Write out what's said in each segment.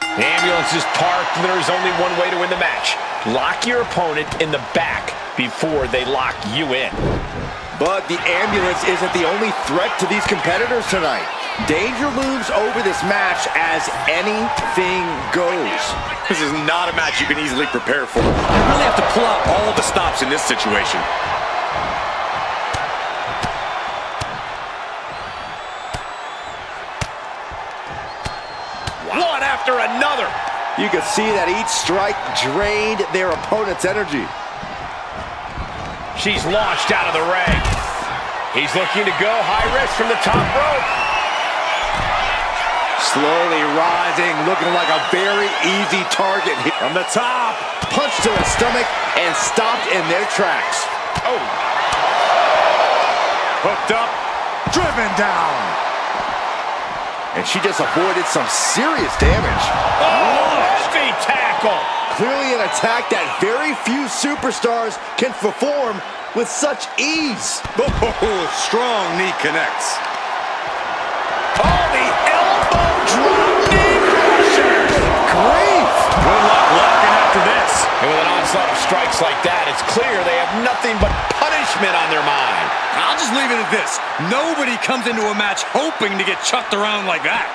The ambulance is parked, and there's only one way to win the match. Lock your opponent in the back before they lock you in. But the ambulance isn't the only threat to these competitors tonight. Danger looms over this match as anything goes. This is not a match you can easily prepare for. You really have to pull out all the stops in this situation. One after another. You can see that each strike drained their opponent's energy. She's launched out of the ring. He's looking to go high risk from the top rope. Slowly rising, looking like a very easy target here. From the top, punch to the stomach, and stopped in their tracks. Oh. Hooked up, driven down. And she just avoided some serious damage. Oh, heavy tackle. Clearly an attack that very few superstars can perform with such ease. Oh, strong knee connects. Oh, the elbow drop knee crusher. Grief. Good luck locking after this. And with an onslaught of strikes like that, it's clear they have nothing but punishment on their mind. I'll just leave it at this. Nobody comes into a match hoping to get chucked around like that.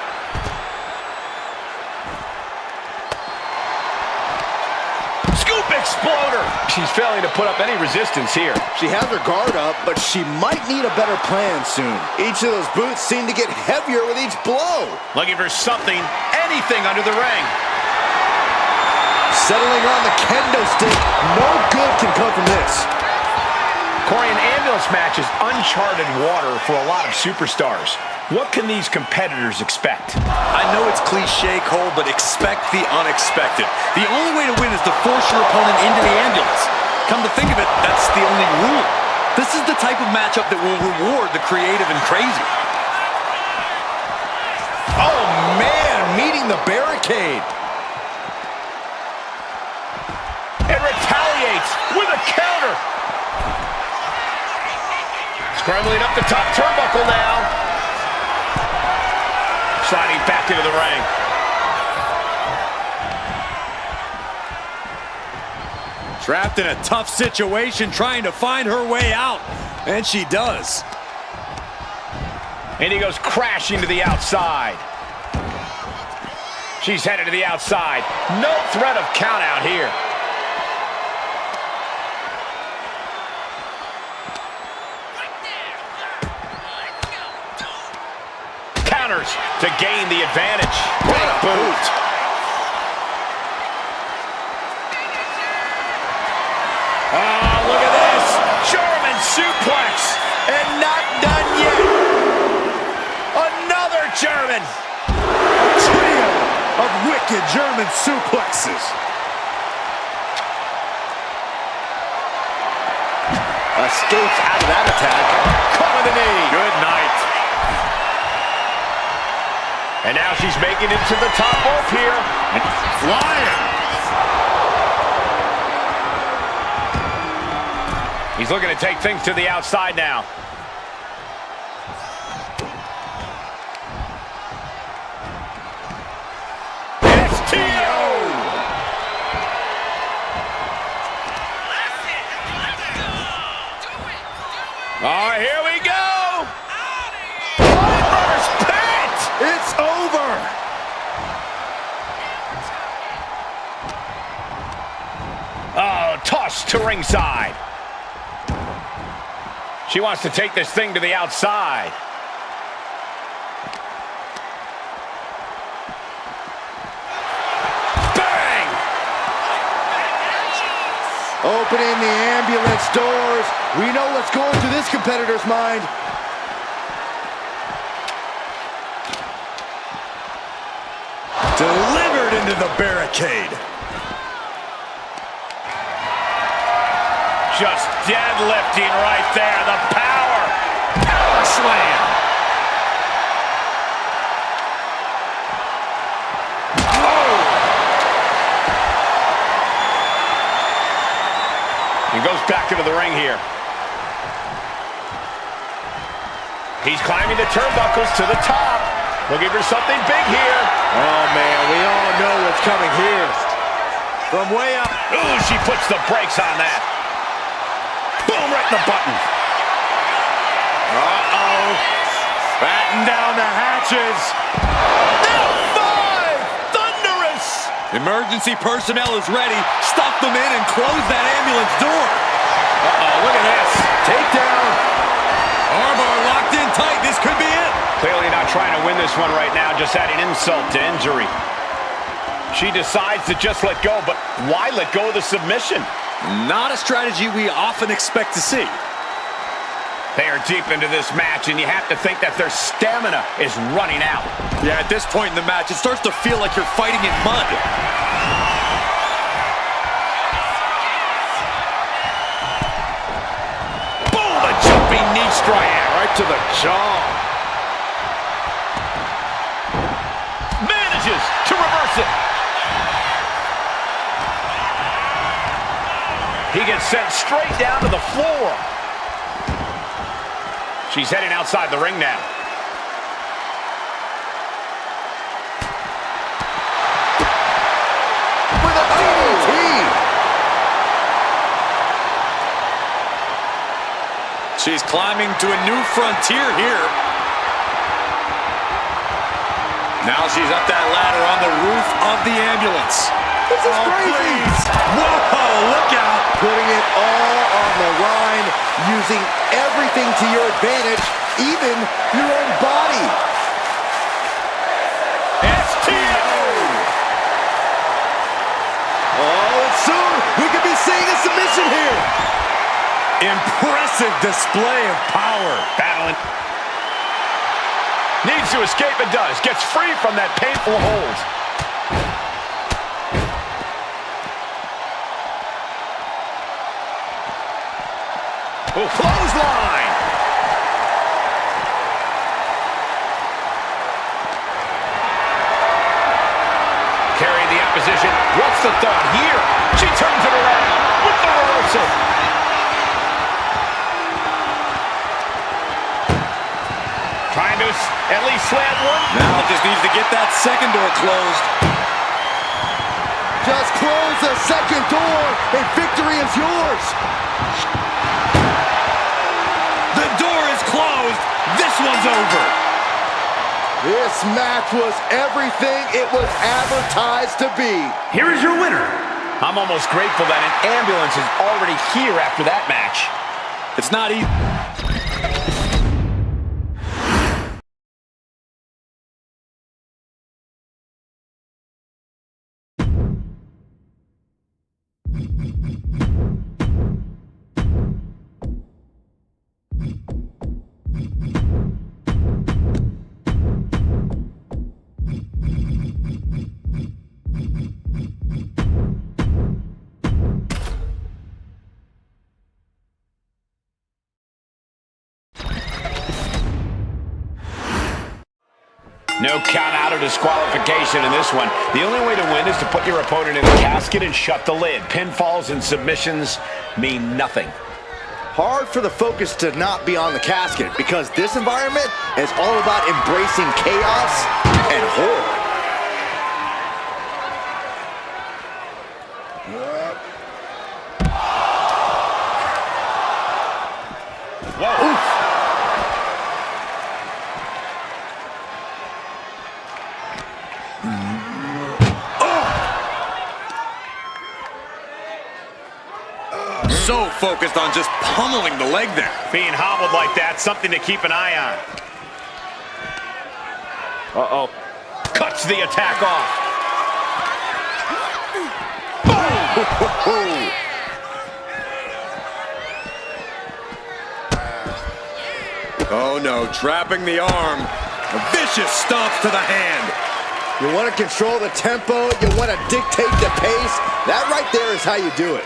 Scoop exploder. She's failing to put up any resistance here. She has her guard up, but she might need a better plan soon. Each of those boots seem to get heavier with each blow. Looking for something, anything under the ring. Settling on the kendo stick. No good can come from this. Corey, an ambulance match is uncharted water for a lot of superstars. What can these competitors expect? I know it's cliche, Cole, but expect the unexpected. The only way to win is to force your opponent into the ambulance. Come to think of it, that's the only rule. This is the type of matchup that will reward the creative and crazy. Oh, man, meeting the barricade. It retaliates with a counter. Scrambling up the top turnbuckle now. Sliding back into the ring. Trapped in a tough situation, trying to find her way out. And she does. And he goes crashing to the outside. She's headed to the outside. No threat of count out here. Counters to gain the advantage. What a boot. Oh, look at this. German suplex. And not done yet. Another German. A trio of wicked German suplexes. Escapes out of that attack. Cover the knee. Good night. And now she's making it to the top rope here. And flying. He's looking to take things to the outside now. STO! All right, here we go. Reverse pit. It's over. Oh, tossed to ringside. She wants to take this thing to the outside. Bang! Opening the ambulance doors. We know what's going through this competitor's mind. Delivered into the barricade. Just deadlifting right there. The power. Power slam. Oh! He goes back into the ring here. He's climbing the turnbuckles to the top. Looking for something big here. Oh, man, we all know what's coming here. From way up. Ooh, she puts the brakes on that. Boom, right in the button. Uh-oh. Batten down the hatches. F5! Thunderous! Emergency personnel is ready. Stuff them in and close that ambulance door. Uh-oh, look at this. Takedown. Armbar locked in tight. This could be it. Clearly not trying to win this one right now, just adding insult to injury. She decides to just let go, but why let go of the submission? Not a strategy we often expect to see. They are deep into this match, and you have to think that their stamina is running out. Yeah, at this point in the match, it starts to feel like you're fighting in mud. Boom, a jumping knee strike. Right to the jaw. Manages to reverse it. He gets sent straight down to the floor. She's heading outside the ring now. With a DDT. She's climbing to a new frontier here. Now she's up that ladder on the roof of the ambulance. This is crazy. Please. Whoa, look out. Putting it all on the line, using everything to your advantage, even your own body. STO! Oh, and soon we could be seeing a submission here. Impressive display of power. Battling. Needs to escape and does. Gets free from that painful hold. Oh, clothesline! Carrying the opposition. What's the thought here? She turns it around with the reversal. Trying to at least slam one. Now just needs to get that second door closed. Just close the second door and victory is yours. The door is closed. This one's over. This match was everything it was advertised to be. Here is your winner. I'm almost grateful that an ambulance is already here after that match. It's not easy. No count out or disqualification in this one. The only way to win is to put your opponent in a casket and shut the lid. Pinfalls and submissions mean nothing. Hard for the focus to not be on the casket because this environment is all about embracing chaos and horror. Whoa. Oof. So focused on just pummeling the leg there. Being hobbled like that, something to keep an eye on. Uh-oh. Cuts the attack off. Oh no, trapping the arm. A vicious stomp to the hand. You want to control the tempo, you want to dictate the pace. That right there is how you do it.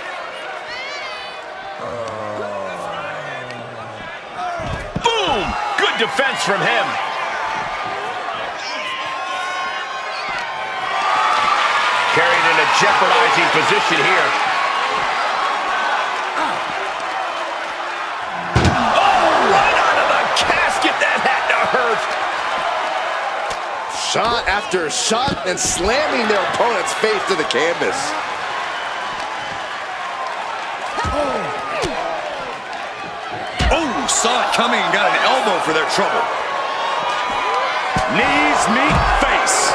Boom! Good defense from him. Carried in a jeopardizing position here. Oh, right out of the casket. That had to hurt. Shot after shot and slamming their opponent's face to the canvas. Oh, saw it coming and got an elbow for their trouble. Knees meet face.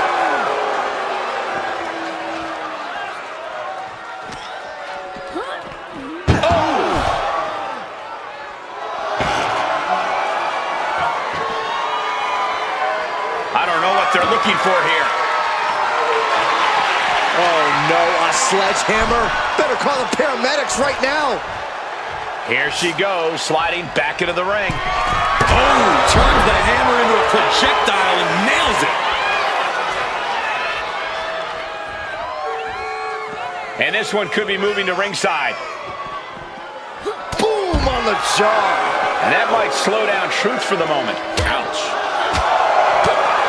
They're looking for here. Oh no, a sledgehammer. Better call the paramedics right now. Here she goes, sliding back into the ring. Oh, turns the hammer into a projectile and nails it. And this one could be moving to ringside. Boom on the jaw. And that might slow down Truth for the moment. Ouch.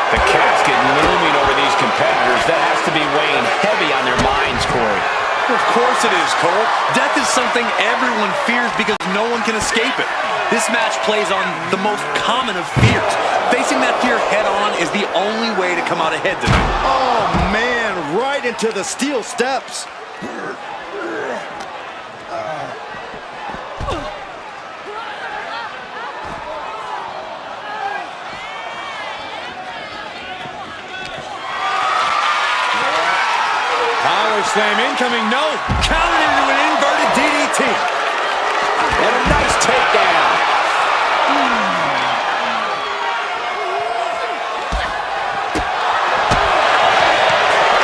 The casket looming over these competitors. That has to be weighing heavy on their minds, Corey. Of course it is, Cole. Death is something everyone fears because no one can escape it. This match plays on the most common of fears. Facing that fear head-on is the only way to come out ahead tonight. Oh, man, right into the steel steps. Slam incoming, no. Counted into an inverted DDT. And a nice takedown.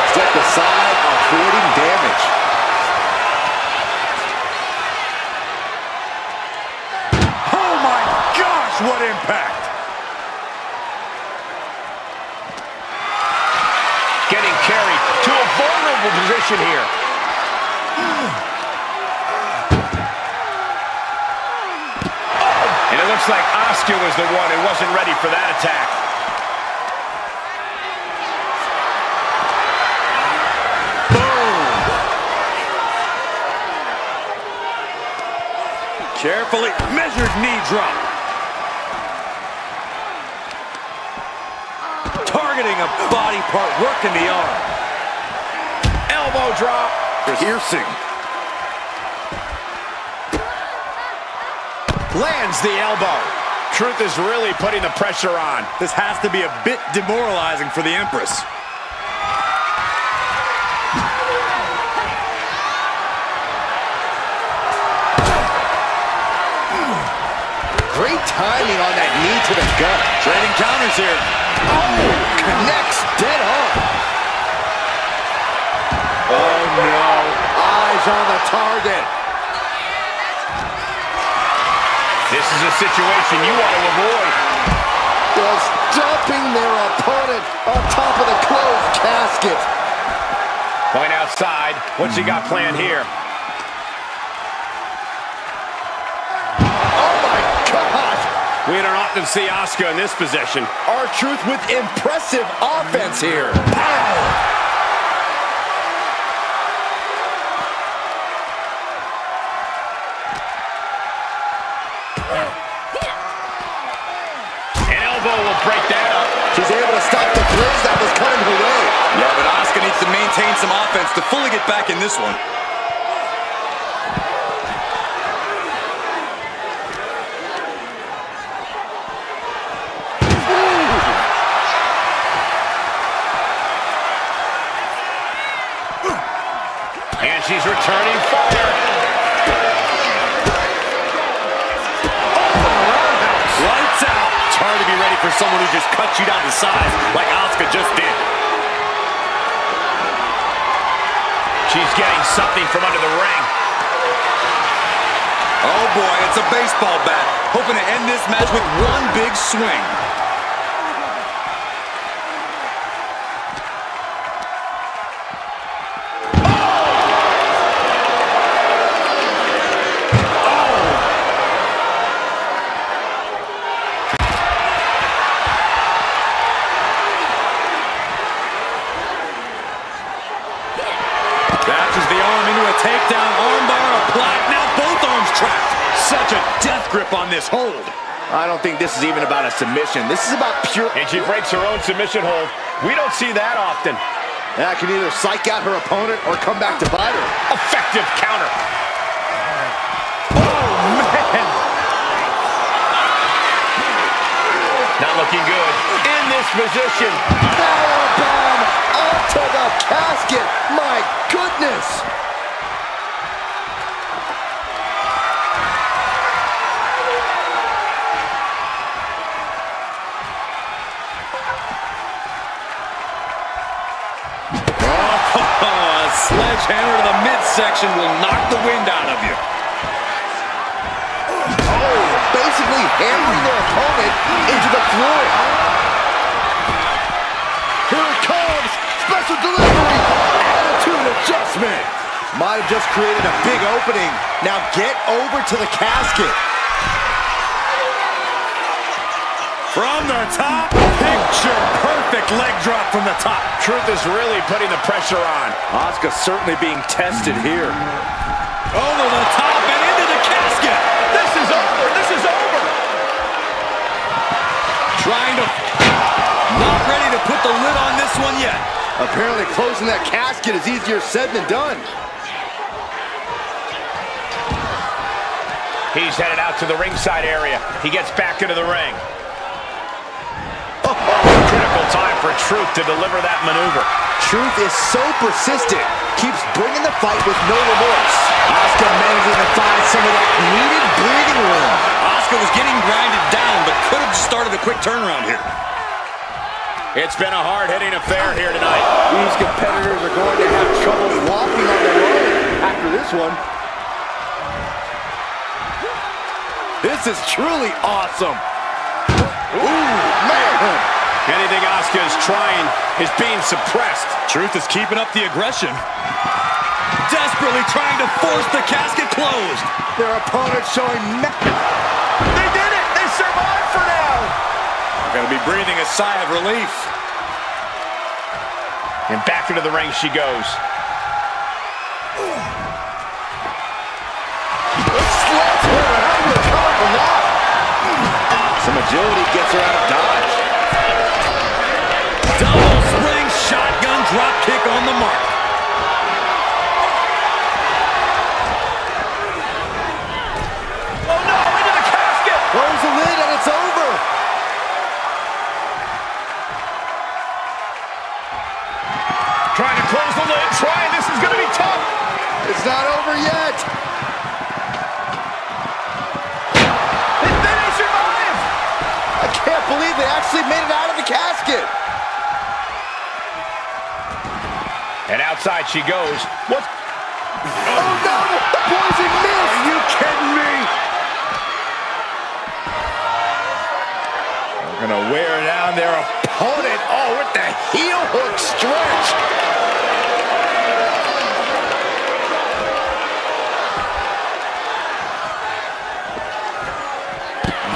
Step aside, avoiding damage. Oh my gosh, what impact. Getting carried to a vulnerable position here. And it looks like Asuka was the one who wasn't ready for that attack. Boom! Carefully measured knee drop. Targeting a body part, working the arm. Elbow drop. Piercing. Lands the elbow. Truth is really putting the pressure on. This has to be a bit demoralizing for the Empress. Great timing on that knee to the gut. Trading counters here. Oh, connects dead on. Oh no, eyes on the target. This is a situation you want to avoid. Just dumping their opponent on top of the closed casket. Point outside. What's he got planned here? Oh my God. We don't often see Asuka in this position. R-Truth with impressive offense here. Pow! An elbow will break that up. She's able to stop the blaze that was coming her way. Yeah, but Asuka needs to maintain some offense to fully get back in this one. And she's returning fire. Lights out. It's hard to be ready for someone who just cuts you down to size like Asuka just did. She's getting something from under the ring. Oh boy, it's a baseball bat. Hoping to end this match with one big swing. Dashes the arm into a takedown, armbar applied. Now both arms trapped. Such a death grip on this hold. I don't think this is even about a submission. This is about pure... And she breaks her own submission hold. We don't see that often. That can either psych out her opponent or come back to bite her. Effective counter. Oh, man! Not looking good in this position. Powerbomb onto the casket. My goodness! A sledgehammer to the midsection will knock the wind out of you. Oh, basically hammering their opponent into the floor. Here it comes. Special delivery. Attitude adjustment. Might have just created a big opening. Now get over to the casket. From the top, picture perfect leg drop from the top. Truth is really putting the pressure on. Asuka certainly being tested here. Over the top and into the casket. This is over. This is over. Trying to... Not ready to put the lid on this one yet. Apparently closing that casket is easier said than done. He's headed out to the ringside area. He gets back into the ring. Critical time for Truth to deliver that maneuver. Truth is so persistent. Keeps bringing the fight with no remorse. Asuka managing to find some of that needed breathing room. Asuka was getting grinded down, but could have started a quick turnaround here. It's been a hard-hitting affair here tonight. These competitors are going to have trouble walking on their own after this one. This is truly awesome. Ooh, man! Anything Asuka is trying is being suppressed. Truth is keeping up the aggression. Desperately trying to force the casket closed. Their opponent showing... They did it! They survived for now! Gonna be breathing a sigh of relief. And back into the ring she goes. Sledgehammer, how do you recover from that? Some agility gets her out of dodge. Double spring shotgun drop kick on the mark. Oh no, into the casket! Close the lid and it's over. Trying to close the lid, this is gonna be tough. It's not over yet. They survived! I can't believe they actually made it out of the casket. And outside she goes. What? Oh no! The poison missed! Are you kidding me? They're gonna wear down their opponent. Oh, with the heel hook stretch.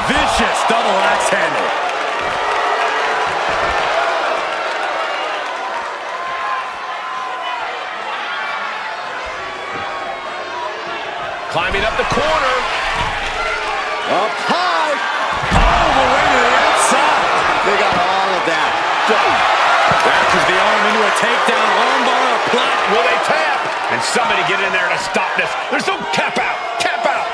Vicious double axe handle. Climbing up the corner. Up high. All the way to the outside. They got all of that. Wraps the arm into a takedown, armbar applied. Will they tap? And somebody get in there to stop this. There's no tap out. Tap out.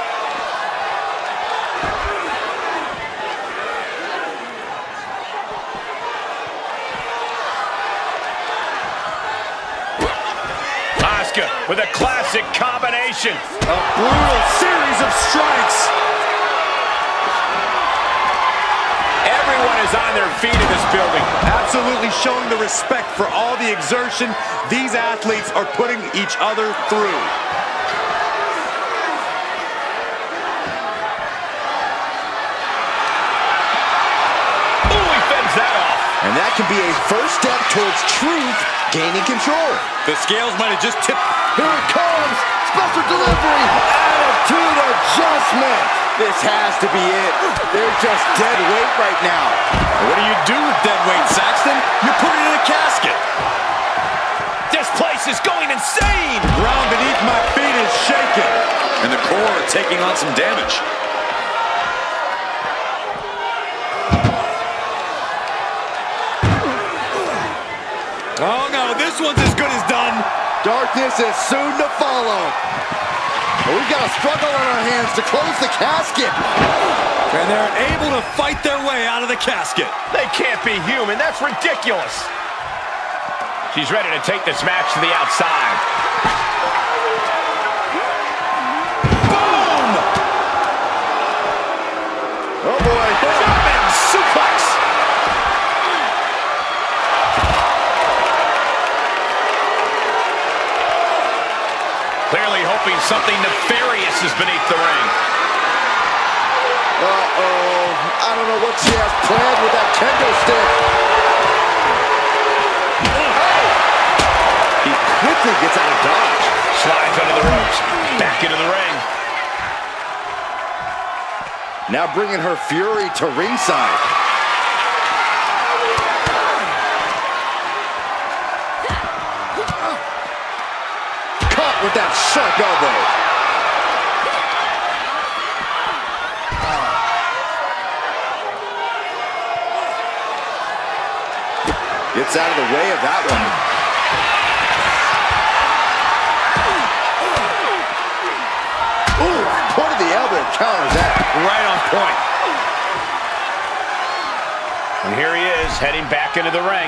Asuka with a classic combination. A brutal series of strikes. Everyone is on their feet in this building. Absolutely showing the respect for all the exertion these athletes are putting each other through. Ooh, he fends that off. And that can be a first step towards Truth gaining control. The scales might have just tipped. Here it comes. Special delivery. Attitude adjustment. This has to be it. They're just dead weight right now. What do you do with dead weight, Saxton? You put it in a casket. This place is going insane. The ground beneath my feet is shaking. And the core taking on some damage. oh, this one's as good as done. Darkness is soon to follow. We've got a struggle on our hands to close the casket. And they're able to fight their way out of the casket. They can't be human. That's ridiculous. She's ready to take this match to the outside. Boom! Oh, boy. Jumping suplex. Clearly hoping something nefarious is beneath the ring. Uh-oh. I don't know what she has planned with that kendo stick. He quickly gets out of dodge. Slides under the ropes. Back into the ring. Now bringing her fury to ringside. Caught with that sharp elbow. Gets out of the way of that one. Ooh, point of the elbow counters that. Right on point. And here he is, heading back into the ring.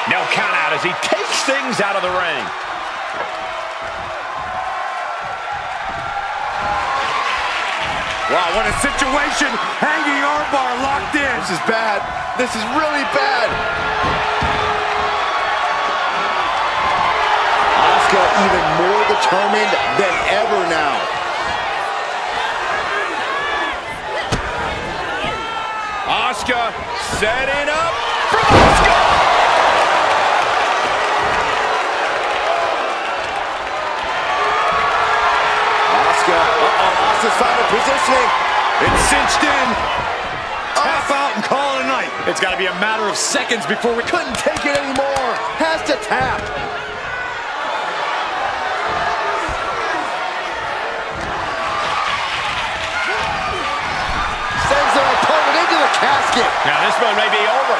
No count out as he takes things out of the ring. Wow, what a situation. Hanging armbar locked in. This is bad. This is really bad. Asuka even more determined than ever now. Asuka setting up for Asuka. Asuka's final positioning. It's cinched in. Tap out and call it a night. It's got to be a matter of seconds before we Couldn't take it anymore. Has to tap. Sends their opponent into the casket. Now this one may be over.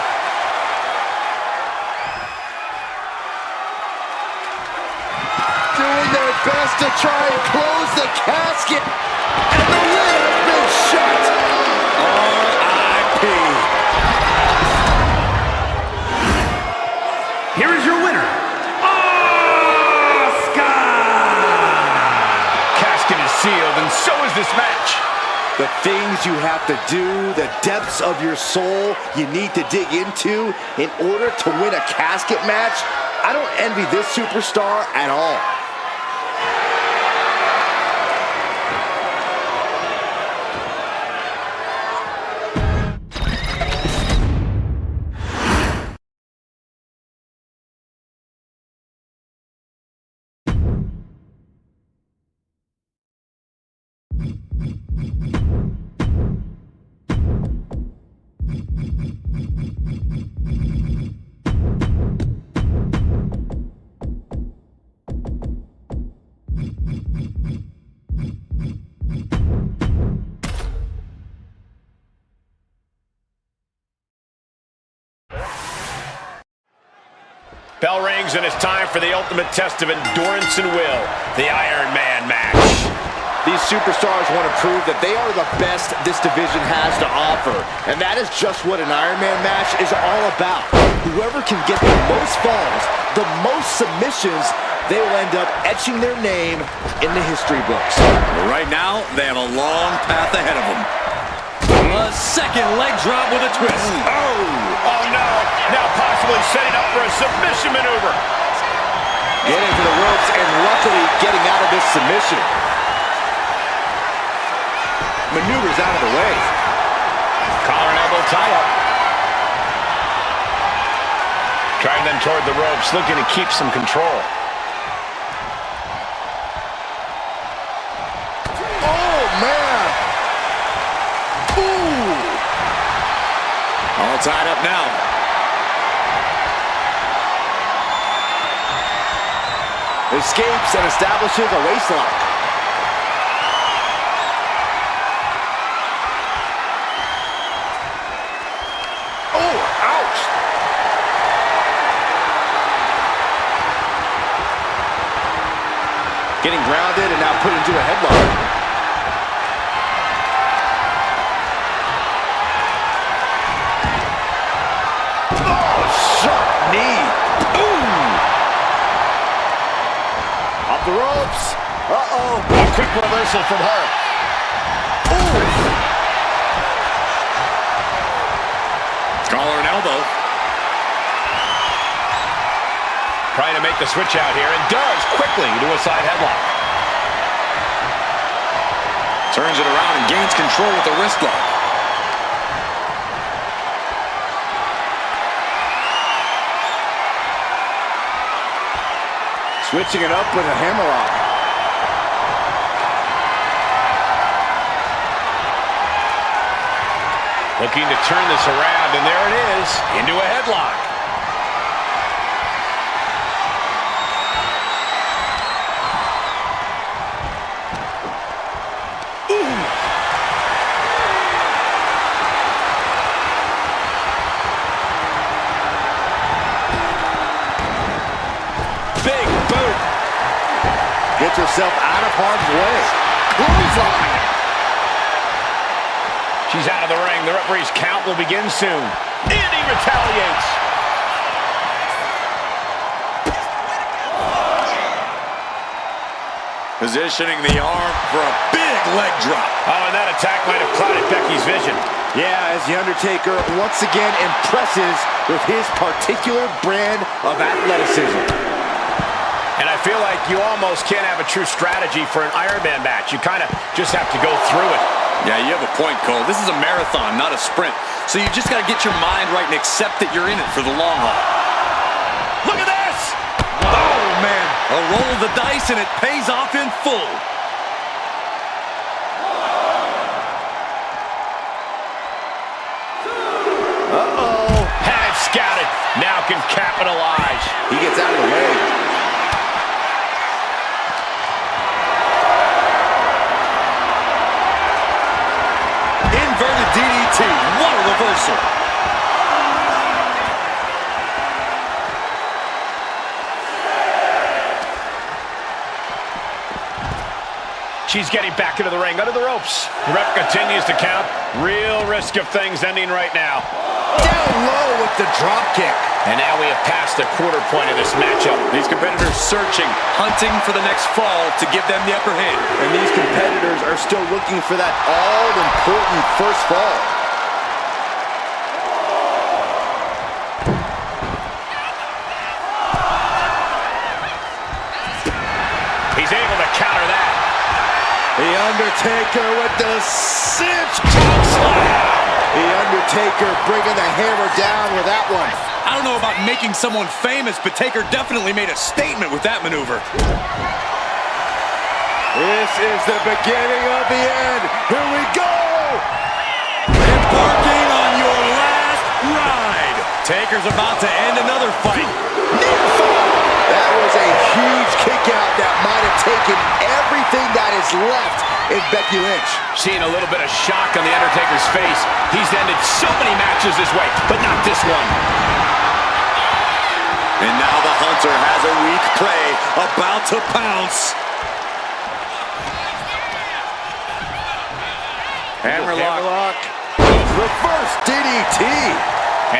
Doing their best to try and close the casket. And the lid has been shut. R.I.P. Here is your winner, Asuka! Casket is sealed, and so is this match. The things you have to do, the depths of your soul you need to dig into in order to win a casket match. I don't envy this superstar at all. Bell rings and it's time for the ultimate test of endurance and will, the Iron Man match. These superstars want to prove that they are the best this division has to offer. And that is just what an Iron Man match is all about. Whoever can get the most falls, the most submissions, they will end up etching their name in the history books. Right now, they have a long path ahead of them. A second leg drop with a twist. Oh no, now possibly setting up for a submission maneuver. Getting to the ropes and luckily getting out of this submission. Maneuvers out of the way. Collar and elbow tie up. Driving them toward the ropes, looking to keep some control. Oh, man. Ooh. All tied up now. Escapes and establishes a waistlock. Getting grounded and now put into a headlock. Oh, sharp knee. Ooh. Off the ropes. Uh-oh. A quick reversal from her. Ooh. Collar and elbow. Trying to make the switch out here, and does quickly to a side headlock. Turns it around and gains control with the wrist lock. Switching it up with a hammerlock. Looking to turn this around, and there it is, into a headlock. Big boot. Gets herself out of harm's way. Clothesline. She's out of the ring. The referee's count will begin soon. And he retaliates. Positioning the arm for a big leg drop. Oh, and that attack might have clouded Becky's vision. Yeah, as The Undertaker once again impresses with his particular brand of athleticism. And I feel like you almost can't have a true strategy for an Iron Man match. You kind of just have to go through it. Yeah, you have a point, Cole. This is a marathon, not a sprint. So you just got to get your mind right and accept that you're in it for the long haul. Look at this! Oh, man. A roll of the dice, and it pays off in full. Uh-oh. Had scouted. Now can capitalize. He gets out of the way. Inverted DDT. What a reversal. She's getting back into the ring, under the ropes. The ref continues to count. Real risk of things ending right now. Down low with the drop kick. And now we have passed the quarter point of this matchup. These competitors searching, hunting for the next fall to give them the upper hand. And these competitors are still looking for that all-important first fall. He's able to counter that. The Undertaker with the cinch choke slam. The Undertaker bringing the hammer down with that one. I don't know about making someone famous, but Taker definitely made a statement with that maneuver. This is the beginning of the end. Here we go. Embarking on your last ride. Taker's about to end another fight. Near fall. That was a huge kick out that might have taken everything that is left in Becky Lynch. Seeing a little bit of shock on the Undertaker's face. He's ended so many matches this way, but not this one. And now the Hunter has a weak play, about to pounce. Hammerlock. Reverse DDT.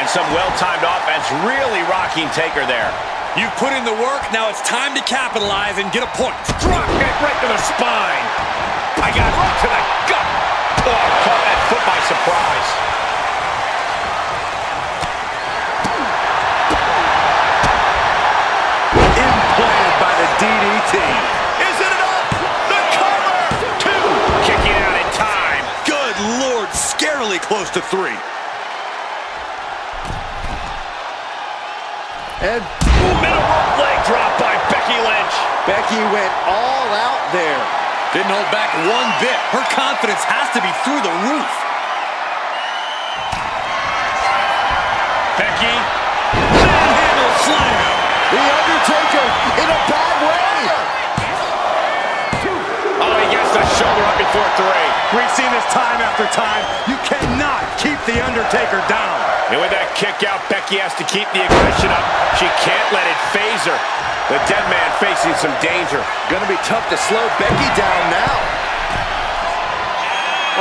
And some well-timed offense really rocking Taker there. You've put in the work, now it's time to capitalize and get a point. Drop kick right to the spine. I got right to the gut. Oh, caught that foot by surprise. Implanted by the DDT. Is it enough? The cover! 2. Kicking out in time. Good Lord, scarily close to 3. And Middle rope leg drop by Becky Lynch. Becky went all out there. Didn't hold back one bit. Her confidence has to be through the roof. Becky. Handle slam. The Undertaker in a bad way. Oh, he gets the shoulder up before 3. We've seen this time after time. You cannot keep The Undertaker down. And with that kick out. Becky has to keep the aggression up. She can't let it phase her. The dead man facing some danger. Gonna be tough to slow Becky down now.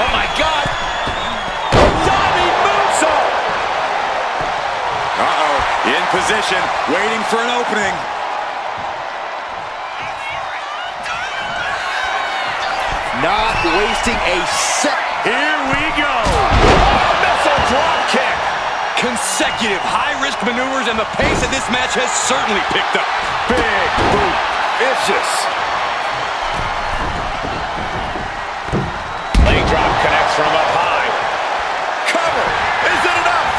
Oh my God! Diving moonsault! Uh-oh, in position, waiting for an opening. Not wasting a sec. Here we go! Oh, missile drop kick! Consecutive high-risk maneuvers, and the pace of this match has certainly picked up. Big boot. Vicious. Leg drop connects from up high. Cover. Is it enough?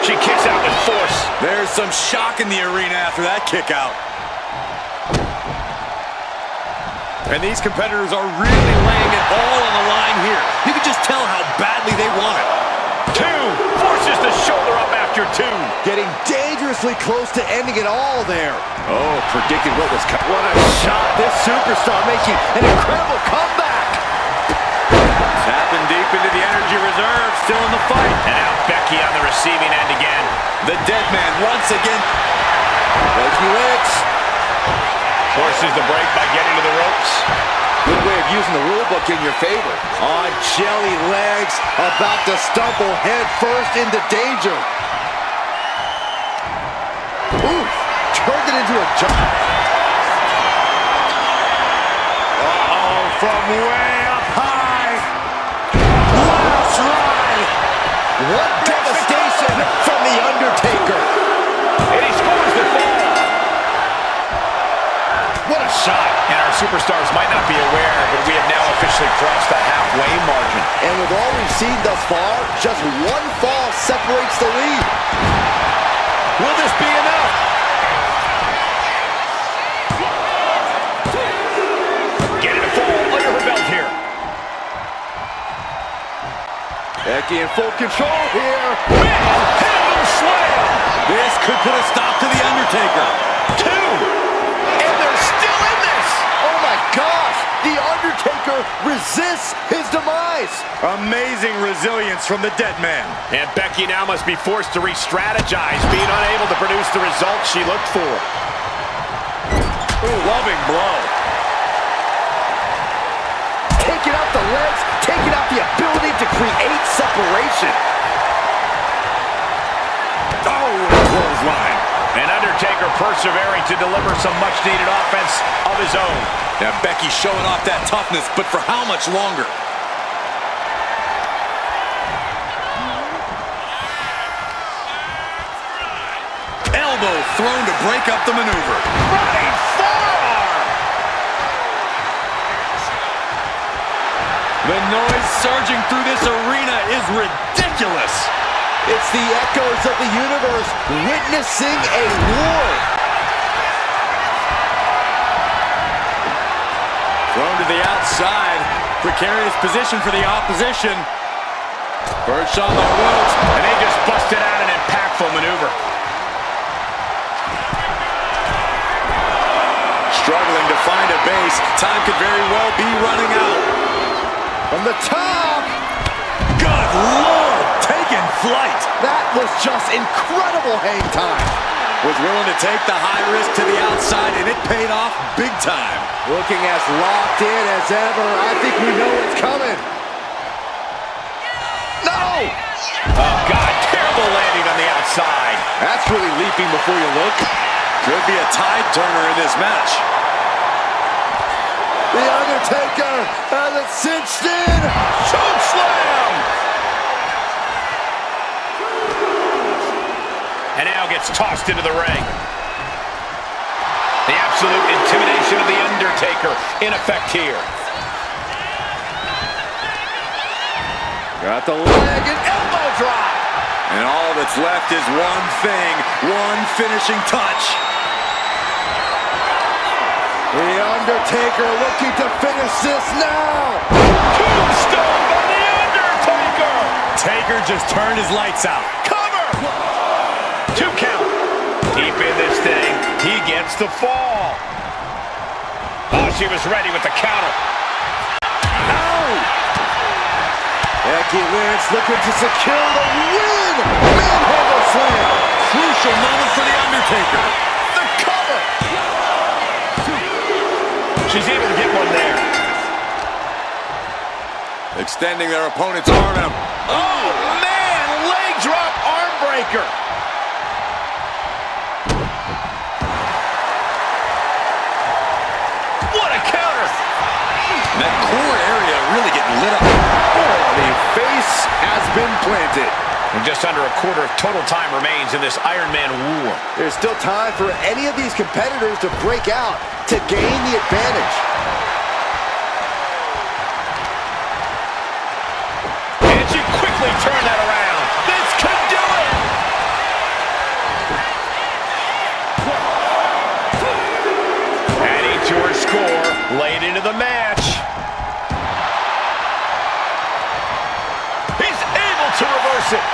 She kicks out with force. There's some shock in the arena after that kick out. And these competitors are really laying it all on the line here. You can just tell how badly they want it. Two. Forces the shoulder up after two. Getting dangerously close to ending it all there. Oh, predicted what was coming. What a shot. This superstar making an incredible comeback. Tapping deep into the energy reserve, still in the fight. And now Becky on the receiving end again. The dead man once again. Becky X. Forces the break by getting to the ropes. Good way of using the rule book in your favor. On jelly legs, about to stumble head first into danger. Oof, turned it into a jump. Uh-oh, from way up high. Last ride. What devastation from The Undertaker. And he scores the fall. What a shot. And our superstars might not be aware, but we have now officially crossed the halfway margin. And with all we've seen thus far, just one fall separates the lead. Will this be enough? Getting a fall under her belt here. Becky in full control here. Manhandle slam. This could put a stop to The Undertaker. Two. And they're still in this. Oh my gosh! The Undertaker resists his demise. Amazing resilience from the dead man. And Becky now must be forced to re-strategize, being unable to produce the results she looked for. Ooh, loving blow. Taking out the legs, taking out the ability to create separation. Oh, clothesline. And Undertaker persevering to deliver some much-needed offense of his own. Now Becky's showing off that toughness, but for how much longer? Elbow thrown to break up the maneuver. Running forearm! The noise surging through this arena is ridiculous. It's the echoes of the universe witnessing a war. Thrown to the outside. Precarious position for the opposition. Perched on the ropes. And they just busted out an impactful maneuver. Struggling to find a base. Time could very well be running out. From the top. Good Lord! Taking flight. That was just incredible hang time. Was willing to take the high risk to the outside, and it paid off big time. Looking as locked in as ever. I think we know what's coming. No! Oh, God, terrible landing on the outside. That's really leaping before you look. Could be a tide turner in this match. The Undertaker has it cinched in. Choke slam! And now gets tossed into the ring. The absolute intimidation of The Undertaker in effect here. Got the leg and elbow drop. And all that's left is one thing, one finishing touch. The Undertaker looking to finish this now. Tombstone by The Undertaker! Taker just turned his lights out. Cover! 2 count. Deep in this thing, he gets the fall. Oh, she was ready with the counter. Ow! Becky Lynch looking to secure the win. Manhandle slam. Crucial moment for The Undertaker. The cover. She's able to get one there. Extending their opponent's arm and Oh, man. Leg drop arm breaker. What a counter. that core area really getting lit up. Oh, the face has been planted. And just under a quarter of total time remains in this Iron Man war. There's still time for any of these competitors to break out to gain the advantage. And she quickly turned that around. This could do it. Adding to her score, late into the match. He's able to reverse it.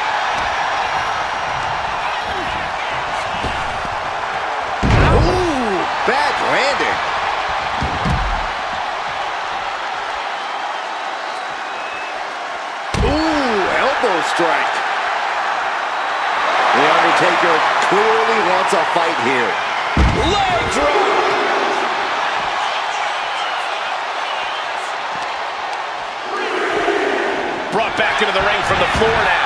Bad landing. Ooh, elbow strike. The Undertaker clearly wants a fight here. Leg drop. Brought back into the ring from the floor now.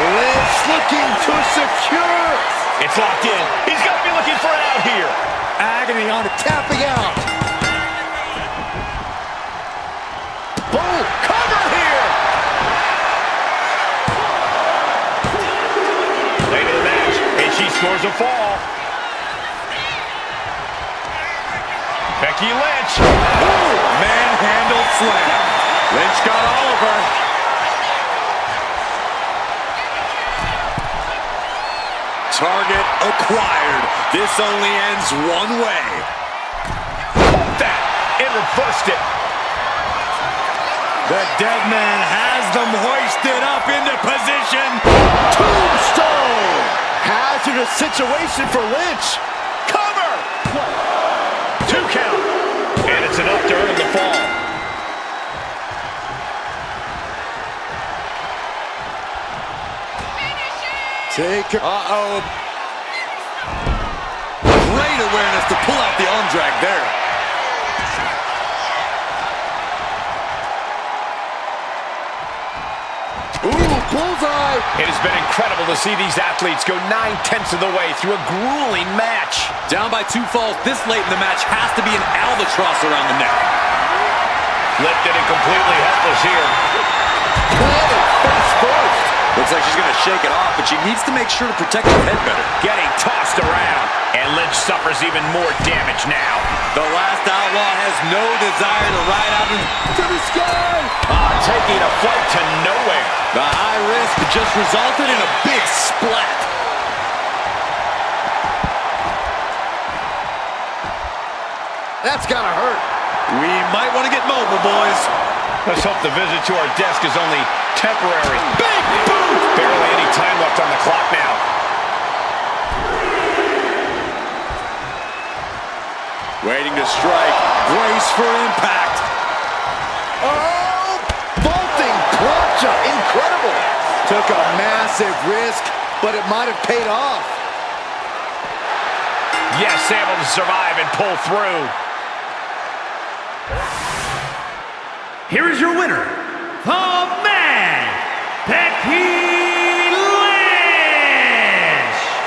Lynch looking to secure. It's locked in. He's got to be looking for an out here. Agony on it, tapping out. Boom, cover here. Late in the match, and she scores a fall. Becky Lynch. Ooh, manhandle slam. Lynch got all of her. Target acquired. This only ends one way. Caught that and reversed it. The dead man has them hoisted up into position. Tombstone. Hazardous situation for Lynch. Cover. 2 count. And it's enough to earn the fall. Take it. Uh-oh. Great awareness to pull out the arm drag there. Ooh, bullseye. It has been incredible to see these athletes go 9/10 of the way through a grueling match. Down by 2 falls this late in the match has to be an albatross around the neck. Lifted and completely helpless here. Planted face first. Looks like she's going to shake it off, but she needs to make sure to protect her head better. Getting tossed around. And Lynch suffers even more damage now. The last outlaw has no desire to ride out To the sky. Taking a flight to nowhere. The high risk just resulted in a big splat. That's gotta hurt. We might want to get mobile, boys. Let's hope the visit to our desk is only temporary. Big boot! Barely any time left on the clock now. Waiting to strike. Brace for impact. Oh, vaulting plancha, incredible. Took a massive risk, but it might have paid off. Yes, able to survive and pull through. Here is your winner, the man, Becky Lynch.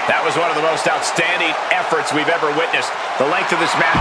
That was one of the most outstanding efforts we've ever witnessed. The length of this match.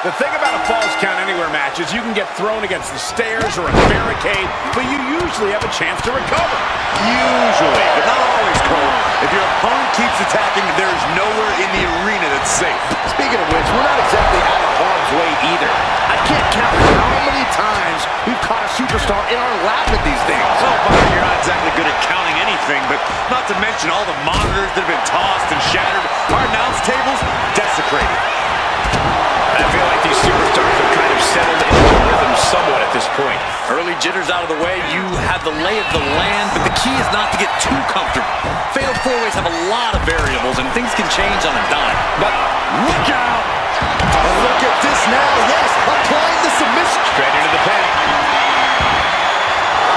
The thing about a Falls Count Anywhere match is you can get thrown against the stairs or a barricade, but you usually have a chance to recover. Usually, but not always, Cole. If your opponent keeps attacking, there's nowhere in the arena that's safe. Speaking of which, we're not exactly out of harm's way either. I can't count how many times we've caught a superstar in our lap with these things. Well, Byron, you're not exactly good at counting anything, but not to mention all the monitors that have been tossed and shattered. Our announce tables desecrated. I feel like these superstars have kind of settled into the rhythm somewhat at this point. Early jitters out of the way, you have the lay of the land, but the key is not to get too comfortable. Fatal four-ways have a lot of variables, and things can change on a dime. But look out! Oh, look at this now, yes, applying the submission. Straight into the pin.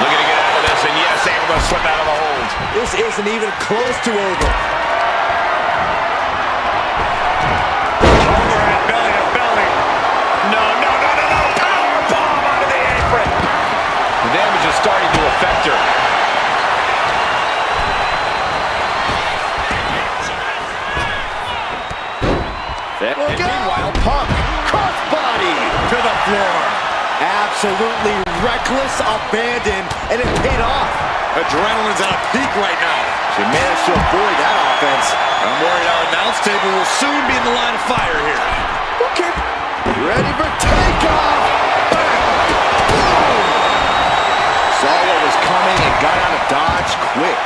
Looking to get out of this, and yes, able to slip out of the hold. This isn't even close to over. The damage is starting to affect her. And meanwhile, Punk, crossbody to the floor. Absolutely reckless abandon, and it paid off. Adrenaline's at a peak right now. She managed to avoid that offense. I'm worried our announce table will soon be in the line of fire here. Okay. Ready for takeoff. Saw what was coming and got out of dodge quick.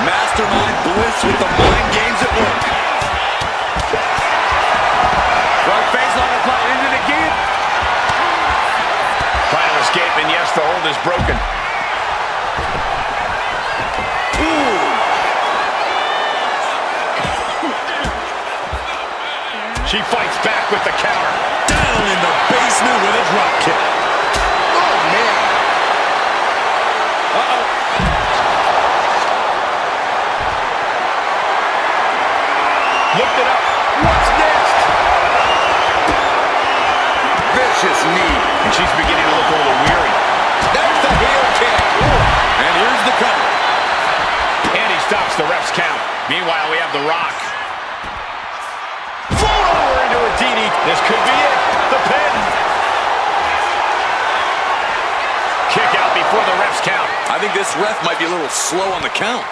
Mastermind Bliss with the mind games at work. Front face on the fly into the gate. Trying to escape, and yes, the hold is broken. Ooh. She fights back with the counter. Down in the basement with a drop kick. Oh, man. Uh-oh. Looked it up. What's next? Vicious knee. And she's beginning to look a little weary. There's the heel kick. And here's the cover. And he stops the ref's count. Meanwhile, we have The Rock. Float over into a DD. This could be it. The pin. Kick out before the ref's count. I think this ref might be a little slow on the count.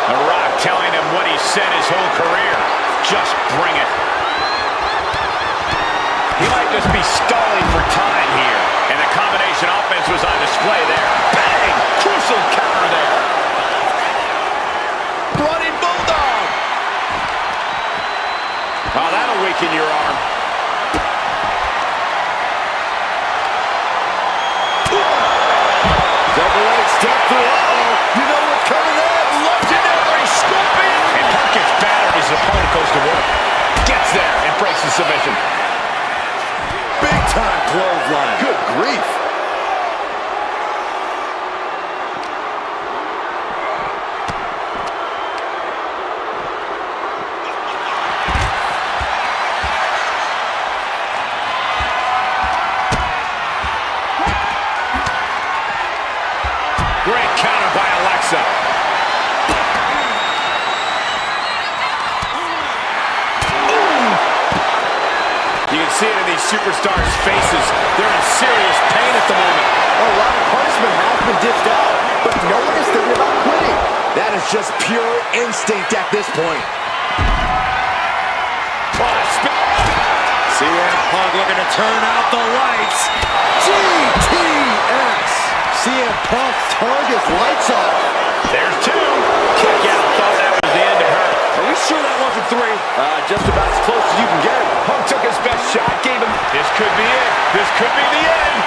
The Rock telling him what he said his whole career. Just bring it. He might just be stalling for time here. And the combination offense was on display there. Bang! Crucial counter there. Running Bulldog. Oh, that'll weaken your arm. Double leg step through. Uh-oh. You know what's coming there. Legendary scorpion. And Punk gets battered as his opponent goes to work. Gets there and breaks the submission. Big time clothesline. Good grief. Great counter by Alexa. You can see it in these superstars' faces. They're in serious pain at the moment. A lot of punishment has been dished out, but no one is thinking about quitting. That is just pure instinct at this point. CM Punk looking to turn out the lights. GTX. CM Punk turned his lights off. There's two. Kick out. Thought that was the end of her. Are we sure that wasn't three? Just about as close as you can get. Punk took his best shot, gave him. This could be it. This could be the end.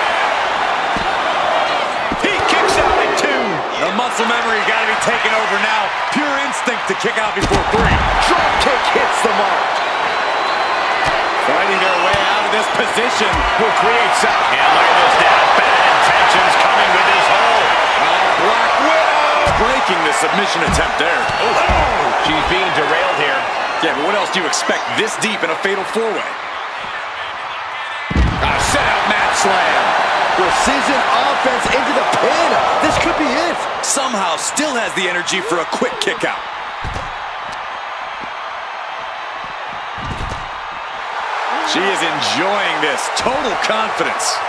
He kicks out at two. The muscle memory's got to be taken over now. Pure instinct to kick out before three. Drop kick hits the mark. Fighting their way out of this position. Will create something. And look at this now. Bad intentions coming with his hold. Black Widow breaking the submission attempt there. Oh, she's being derailed here. Yeah, but what else do you expect this deep in a fatal four-way? Set out mat slam. Precision offense into the pin. This could be it. somehow still has the energy for a quick kick out. She is enjoying this. Total confidence.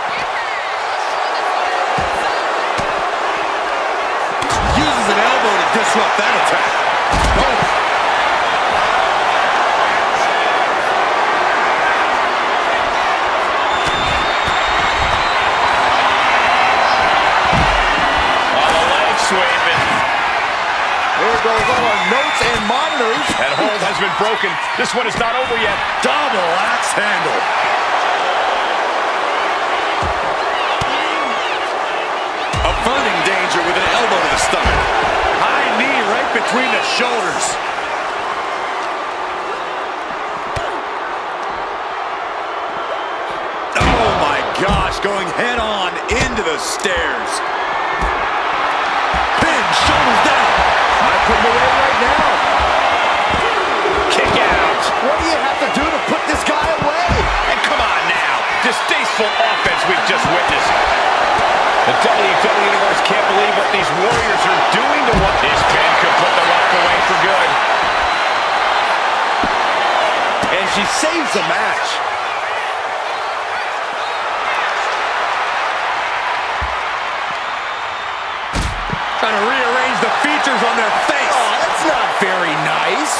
Uses an elbow to disrupt that attack. Oh. Sweeping. Here goes all our notes and monitors. That hold has been broken. This one is not over yet. Double axe handle. Averting danger with an elbow to the stomach. High knee right between the shoulders. Oh my gosh, going head on into the stairs. Shoulders down. I put him away right now. Kick out. What do you have to do to put this guy away? And come on now. Distasteful offense we've just witnessed. The WWE Universe can't believe what these Warriors are doing to one. This pin could put the Rock away for good. And she saves the match. Trying to rearrange the features on their face. Oh, that's not very nice.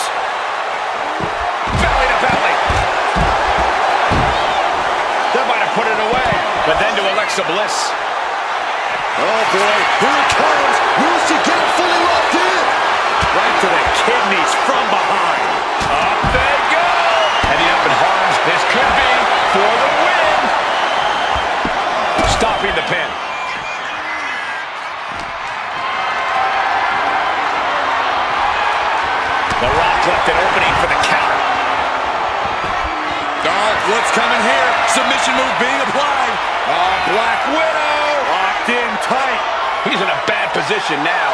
Belly to belly. That might have put it away. But then to Alexa Bliss. Oh boy, here it comes. Will she get it fully locked in? Right to the kidneys from behind. Up they go. Heading up in harms. This could be for the win. Stopping the pin. The Rock left an opening for the counter. Oh, what's coming here? Submission move being applied. Black Widow. Locked in tight. He's in a bad position now.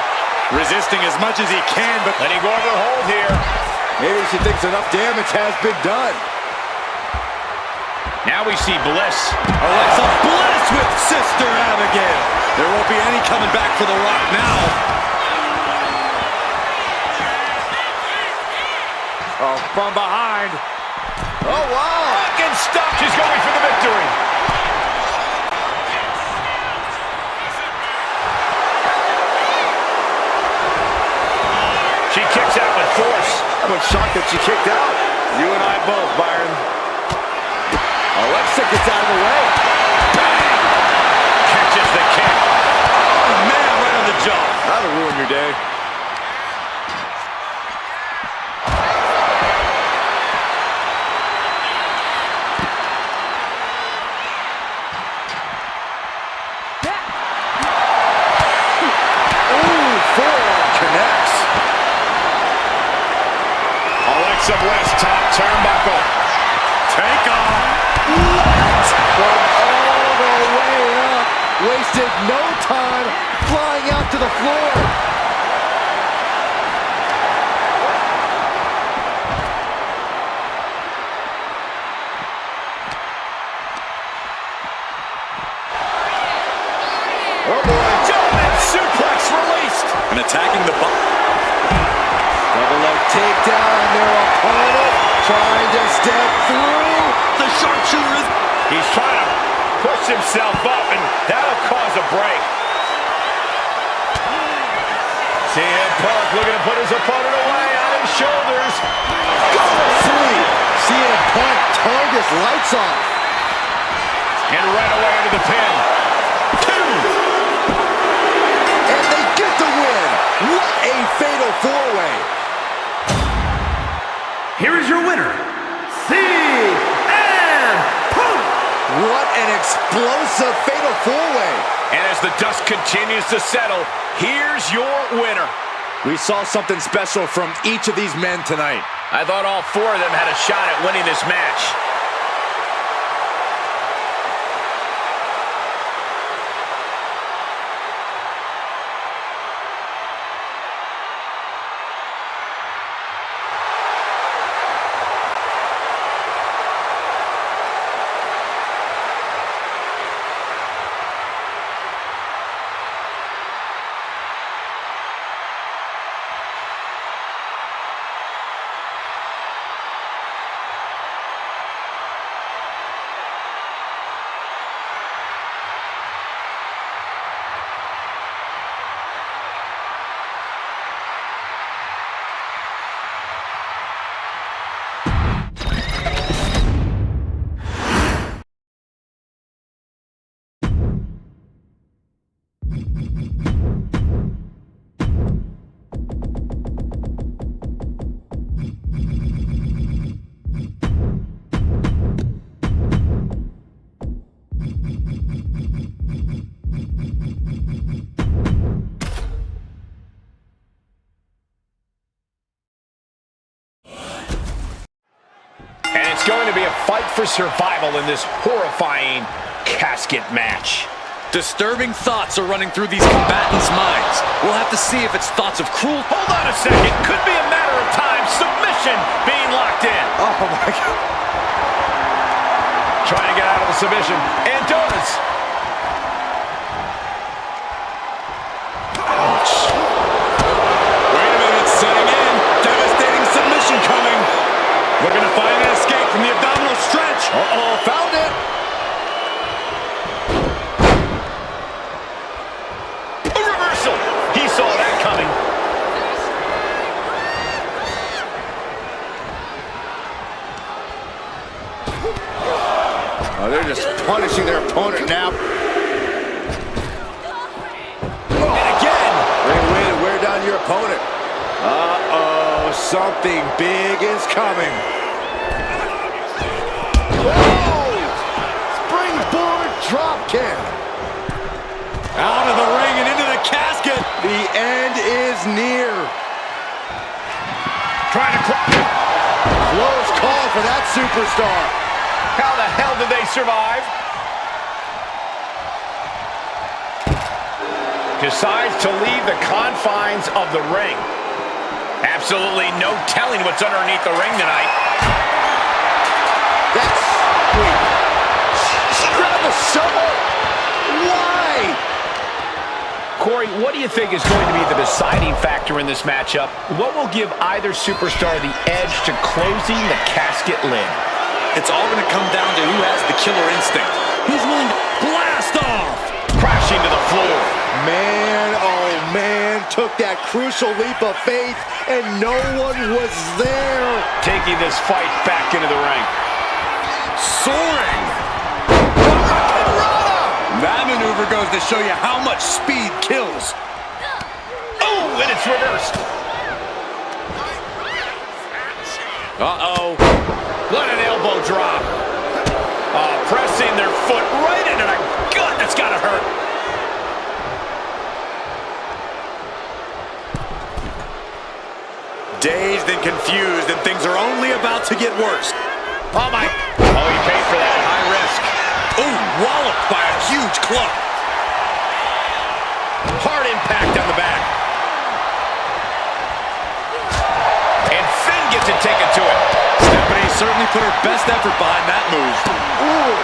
Resisting as much as he can, but Letting go of her hold here. Maybe she thinks enough damage has been done. Now we see Bliss. Alexa Bliss with Sister Abigail. There won't be any coming back for The Rock now. Oh, from behind. Oh, wow. Rock and stop. She's going for the victory. She kicks out with force. I'm shocked that she kicked out. You and I both, Byron. Alexa gets out of the way. Bang! Catches the kick. Oh, man, right on the jaw. That'll ruin your day. Alexa Bliss, top turnbuckle. Take off. What? From all the way up. Wasted no time flying out to the floor. Oh boy. German suplex released. And attacking the butt. Double leg takedown, their opponent trying to step through. The sharpshooter is... He's trying to push himself up, and that'll cause a break. CM Punk looking to put his opponent away on his shoulders. Go three. CM Punk turned his lights off. And right away into the pin. Two. And they get the win. What a fatal four-way. Here is your winner, CM Punk. What an explosive fatal four-way. And as the dust continues to settle, here's your winner. We saw something special from each of these men tonight. I thought all four of them had a shot at winning this match. fight for survival in this horrifying casket match. Disturbing thoughts are running through these combatants' minds. We'll have to see if it's thoughts of cruel... Hold on a second. Could be a matter of time. Submission being locked in. Oh, my God. Trying to get out of the submission. And does. Ouch. Wait a minute, setting in. Devastating submission coming. Looking to find an escape from the abdominal stretch. Uh-oh, found it. A reversal. He saw that coming. Oh, they're just punishing their opponent now. And again. Great way to wear down your opponent. Uh-oh, something big is coming. Whoa! Springboard dropkick. Out of the ring and into the casket. The end is near. Trying to... Close call for that superstar. How the hell did they survive? Decides to leave the confines of the ring. Absolutely no telling what's underneath the ring tonight. That's sweet. Grab the shovel. Why? Corey, what do you think is going to be the deciding factor in this matchup? What will give either superstar the edge to closing the casket lid? It's all going to come down to who has the killer instinct. Who's willing to blast off? Crashing to the floor. Man, oh man, took that crucial leap of faith and no one was there. Taking this fight back into the ring. Soaring. That maneuver goes to show you how much speed kills. Oh, and it's reversed. Uh-oh. What an elbow drop. Pressing their foot right into the gut. That's got to hurt. Dazed and confused, and things are only about to get worse. Oh, my. Oh, he paid for that. High risk. Ooh, walloped by a huge club. Hard impact on the back. And Finn gets it taken to it. Stephanie certainly put her best effort behind that move. Ooh.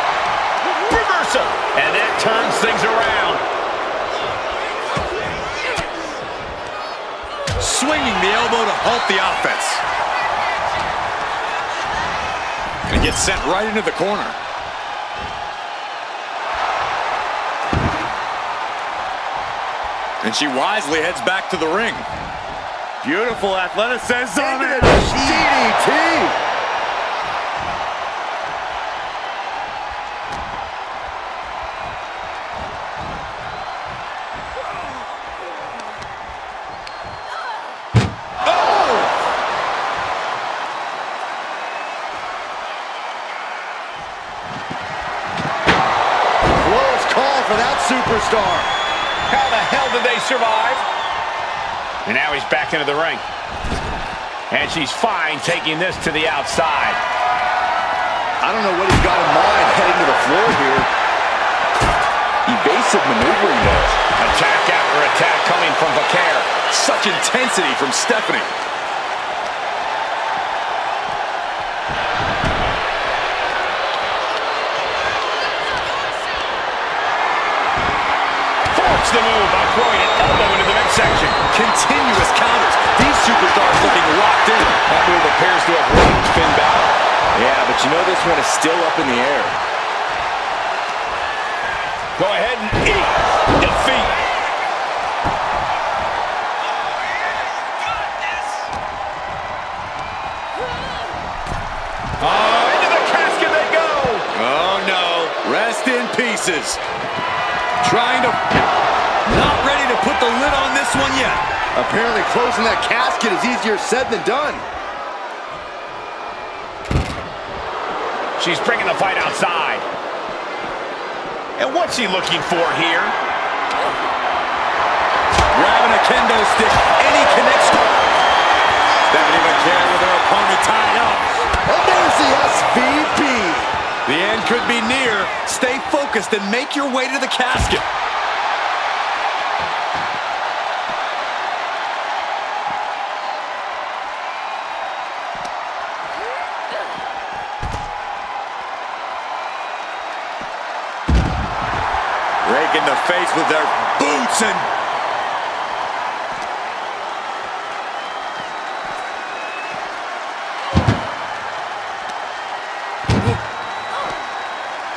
Reversal. And that turns things around. Swinging the elbow to halt the offense. And gets sent right into the corner. And she wisely heads back to the ring. Beautiful athleticism. Into the DDT. For that superstar. How the hell did they survive? And now he's back into the ring. And she's fine taking this to the outside. I don't know what he's got in mind heading to the floor here. Evasive maneuvering though. Attack after attack coming from Vaquer. Such intensity from Stephanie. The move by throwing an elbow into the midsection. Continuous counters. These superstars looking locked in. That move appears to have reached Finn Balor. Yeah, but you know this one is still up in the air. Go ahead and eat defeat. Into the casket they go. Oh no. Rest in pieces. Trying to... Not ready to put the lid on this one yet. Apparently closing that casket is easier said than done. She's bringing the fight outside. And what's he looking for here? Grabbing a kendo stick, and he connects. Stephanie Vaquer with her opponent tied up. And there's the SVP. The end could be near. Stay focused and make your way to the casket. Rake in the face with their boots and...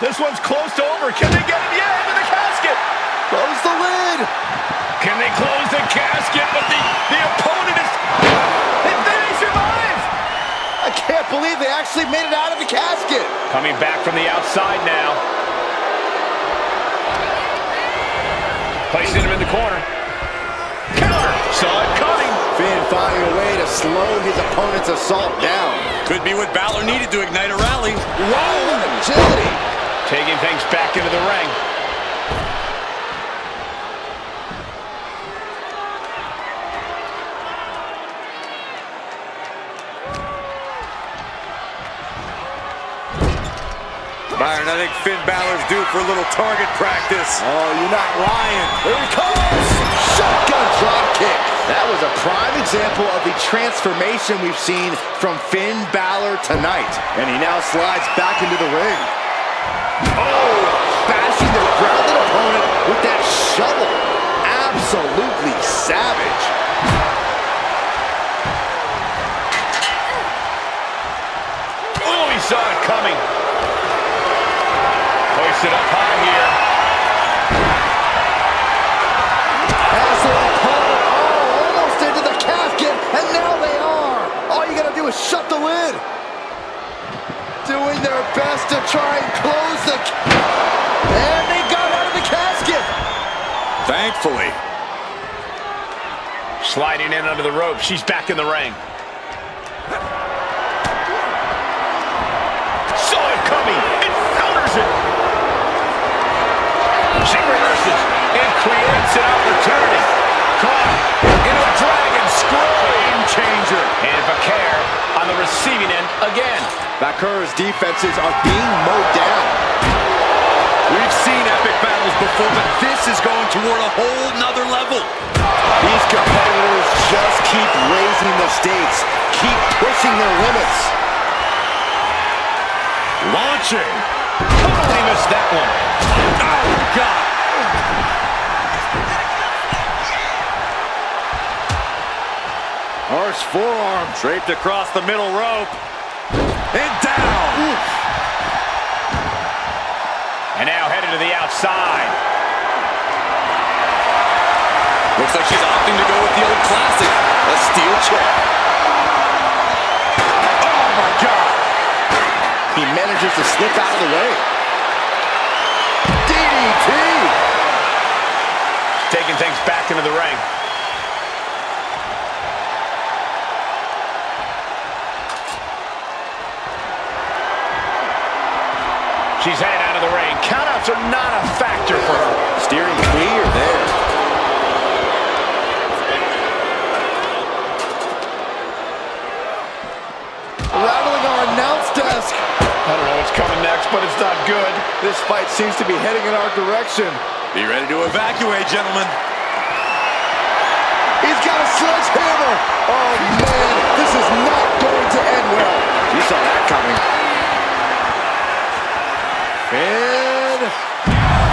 This one's close to over. Can they get it? Yeah, into the casket. Close the lid. Can they close the casket? But the opponent is... They survive. I can't believe they actually made it out of the casket. Coming back from the outside now. Placing him in the corner. Counter. Saw it coming. Finn finding a way to slow his opponent's assault down. Could be what Balor needed to ignite a rally. Wow, what agility. Taking things back into the ring. Byron, I think Finn Balor's due for a little target practice. Oh, you're not lying. Here he comes. Shotgun drop kick. That was a prime example of the transformation we've seen from Finn Balor tonight. And he now slides back into the ring. Oh, bashing the grounded opponent with that shovel. Absolutely savage. Oh, he saw it coming. Hoisted up high here. Has their opponent almost into the casket, and now they are. All you gotta do is shut the lid. Doing their best to try and close the... And they got out of the casket. Thankfully. Sliding in under the rope. She's back in the ring. Saw it coming. It counters it. She reverses and creates an opportunity. Caught in a dragon screw. Game changer. And Vaquer on the receiving end again. Vaquer's defenses are being mowed down. We've seen epic battles before, but this is going toward a whole nother level. These competitors just keep raising the stakes, keep pushing their limits. Launching. Totally missed that one. Oh, God. Harsh forearm. Draped across the middle rope. And down. Oof. And now headed to the outside. Looks like she's opting to go with the old classic, a steel chair. Oh, my God. He manages to slip out of the way. DDT. Taking things back into the ring. She's headed out of the ring. Countouts are not a factor for her. Steering clear there. Rattling our announce desk. I don't know what's coming next, but it's not good. This fight seems to be heading in our direction. Be ready to evacuate, gentlemen. He's got a sledgehammer. Oh, man, this is not going to end well. You saw that coming. And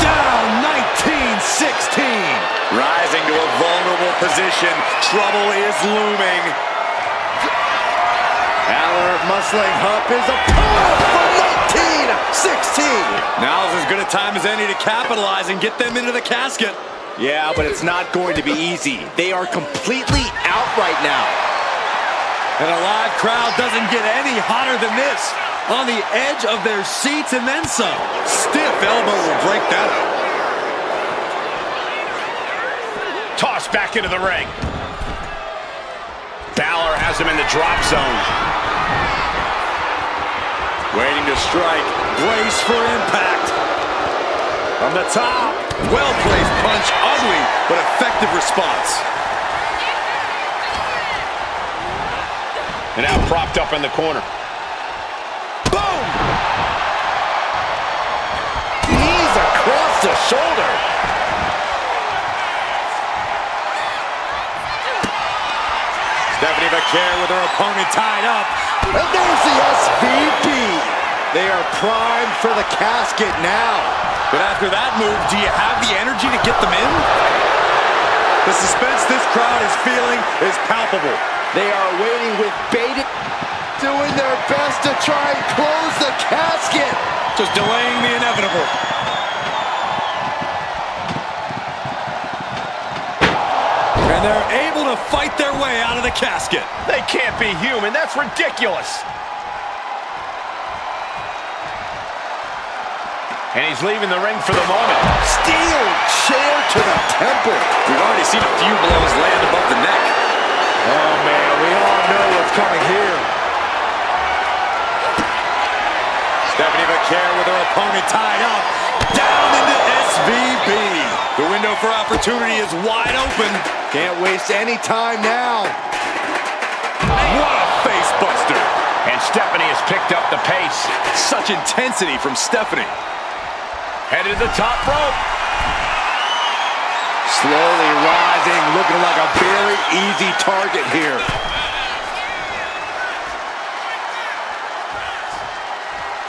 down 19-16. Rising to a vulnerable position. Trouble is looming. Balor muscling Hump his opponent for 19-16. Now's as good a time as any to capitalize and get them into the casket. Yeah, but it's not going to be easy. They are completely out right now. And a live crowd doesn't get any hotter than this. On the edge of their seats and then some. Stiff elbow will break that up. Tossed back into the ring. Balor has him in the drop zone. Waiting to strike. Brace for impact. From the top. Well-placed punch. Ugly, but effective response. And now propped up in the corner. Boom! to shoulder. Stephanie McCare with her opponent tied up. And there's the SVP. They are primed for the casket now. But after that move, do you have the energy to get them in? The suspense this crowd is feeling is palpable. They are waiting with bated, doing their best to try and close the casket. Just delaying the inevitable. And they're able to fight their way out of the casket. They can't be human. That's ridiculous. And he's leaving the ring for the moment. Steel chair to the temple. We've already seen a few blows land above the neck. Oh, man, we all know what's coming here. Stephanie McCare with her opponent tied up. Down into SVB. The window for opportunity is wide open. Can't waste any time now. What a face buster. And Stephanie has picked up the pace. Such intensity from Stephanie. Headed to the top rope. Slowly rising, looking like a very easy target here.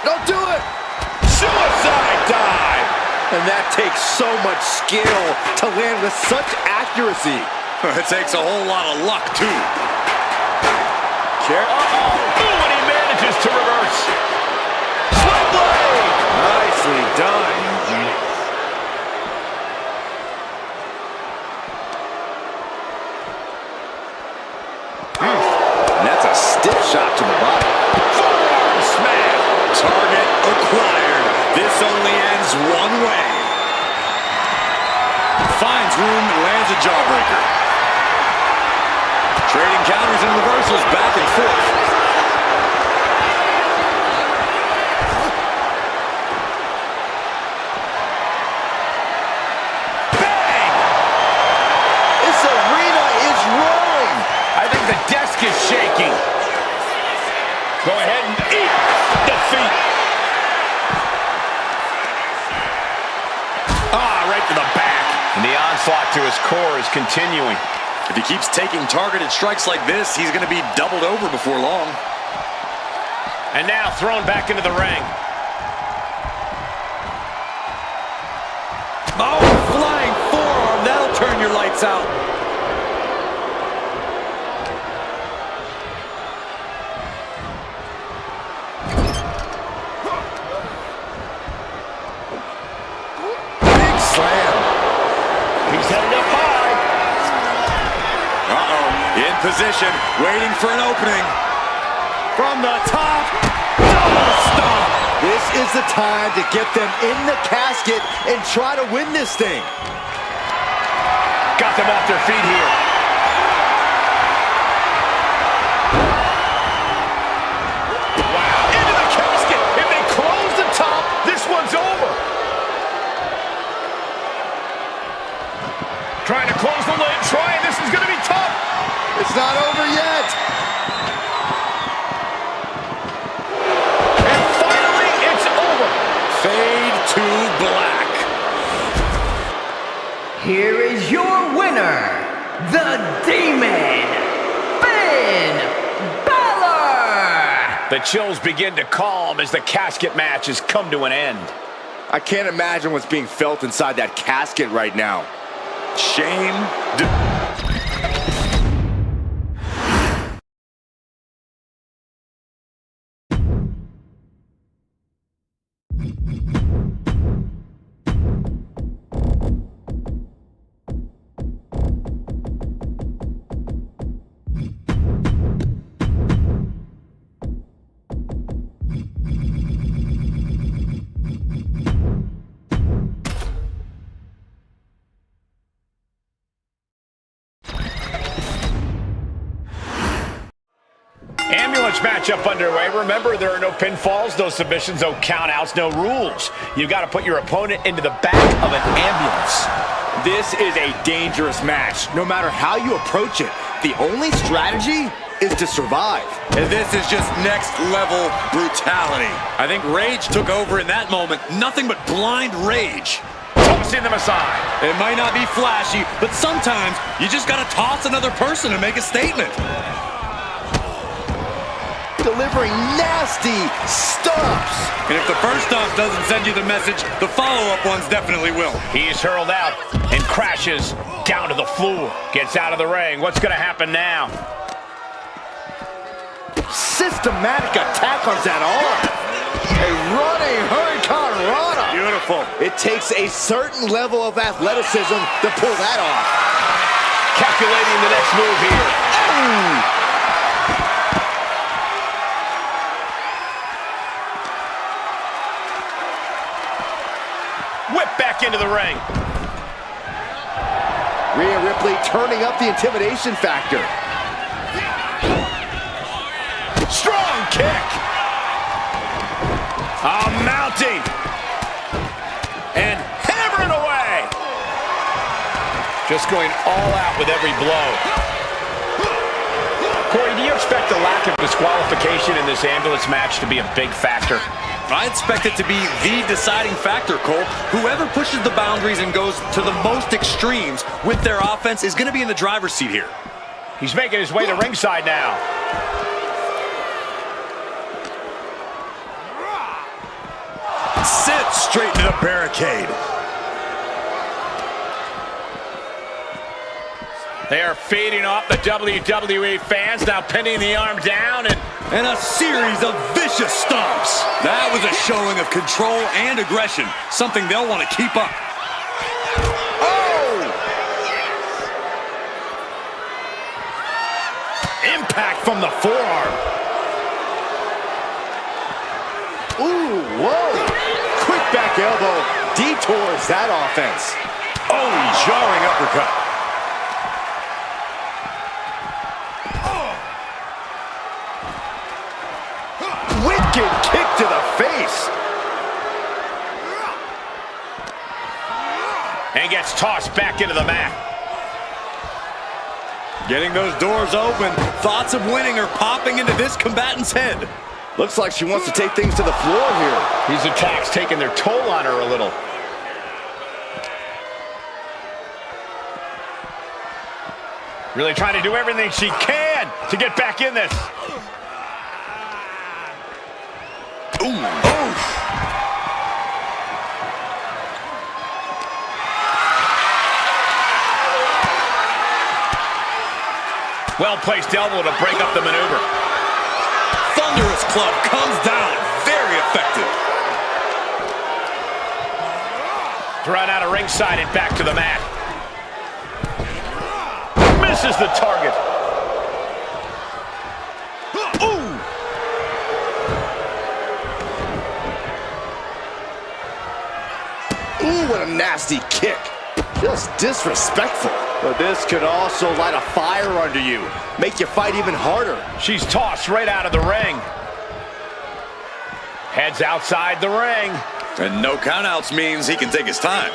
Don't do it! Suicide dive. And that takes so much skill to land with such accuracy. It takes a whole lot of luck, too. Uh-oh. Ooh, and he manages to reverse. Sling blade. Nicely done. And that's a stiff shot to the body. Forearm smash. Target acquired. This only ends one way. Finds room and lands a jawbreaker. Trading counters and reversals back and forth. Bang! This arena is roaring. I think the desk is shaking. Go ahead and eat defeat. Right to the back. And the onslaught to his core is continuing. If he keeps taking targeted strikes like this, he's going to be doubled over before long. And now thrown back into the ring. Oh, flying forearm. That'll turn your lights out. Position, waiting for an opening. From the top, double stomp. This is the time to get them in the casket and try to win this thing. Got them off their feet here. Wow, into the casket. If they close the top, this one's over. Trying to close the lid, this is going to be tough. It's not over yet. And finally, it's over. Fade to black. Here is your winner, the Demon, Finn Balor. The chills begin to calm as the casket match has come to an end. I can't imagine what's being felt inside that casket right now. Shame. Matchup underway. Remember, there are no pinfalls, no submissions, no countouts, no rules. You got to put your opponent into the back of an ambulance. This is a dangerous match. No matter how you approach it, the only strategy is to survive. And this is just next level brutality. I think rage took over in that moment. Nothing but blind rage. tossing them aside. It might not be flashy, but sometimes you just gotta toss another person to make a statement. Delivering nasty stomps. And if the first stomp doesn't send you the message, the follow-up ones definitely will. He's hurled out and crashes down to the floor. Gets out of the ring. What's going to happen now? Systematic attack on that arm. A running hurricane rana. Beautiful. It takes a certain level of athleticism to pull that off. Calculating the next move here. Ooh. Whip back into the ring. Rhea Ripley turning up the intimidation factor. Strong kick. Mounting. And hammering away. Just going all out with every blow. Corey, do you expect the lack of disqualification in this ambulance match to be a big factor? I expect it to be the deciding factor, Cole. Whoever pushes the boundaries and goes to the most extremes with their offense is going to be in the driver's seat here. He's making his way to ringside now. Sit straight to the barricade. They are feeding off the WWE fans, now pinning the arm down and a series of vicious stomps. That was a showing of control and aggression, something they'll want to keep up. Oh! Impact from the forearm. Ooh, whoa! Quick back elbow detours that offense. Oh, jarring uppercut. Wicked kick to the face. And gets tossed back into the mat. Getting those doors open. Thoughts of winning are popping into this combatant's head. Looks like she wants to take things to the floor here. These attacks taking their toll on her a little. Really trying to do everything she can to get back in this. Ooh. Oof. Well-placed elbow to break up the maneuver. Thunderous club comes down. Very effective. Thrown out of ringside and back to the mat. Misses the target. Ooh, what a nasty kick. Just disrespectful. But this could also light a fire under you. Make you fight even harder. She's tossed right out of the ring. Heads outside the ring. And no countouts means he can take his time.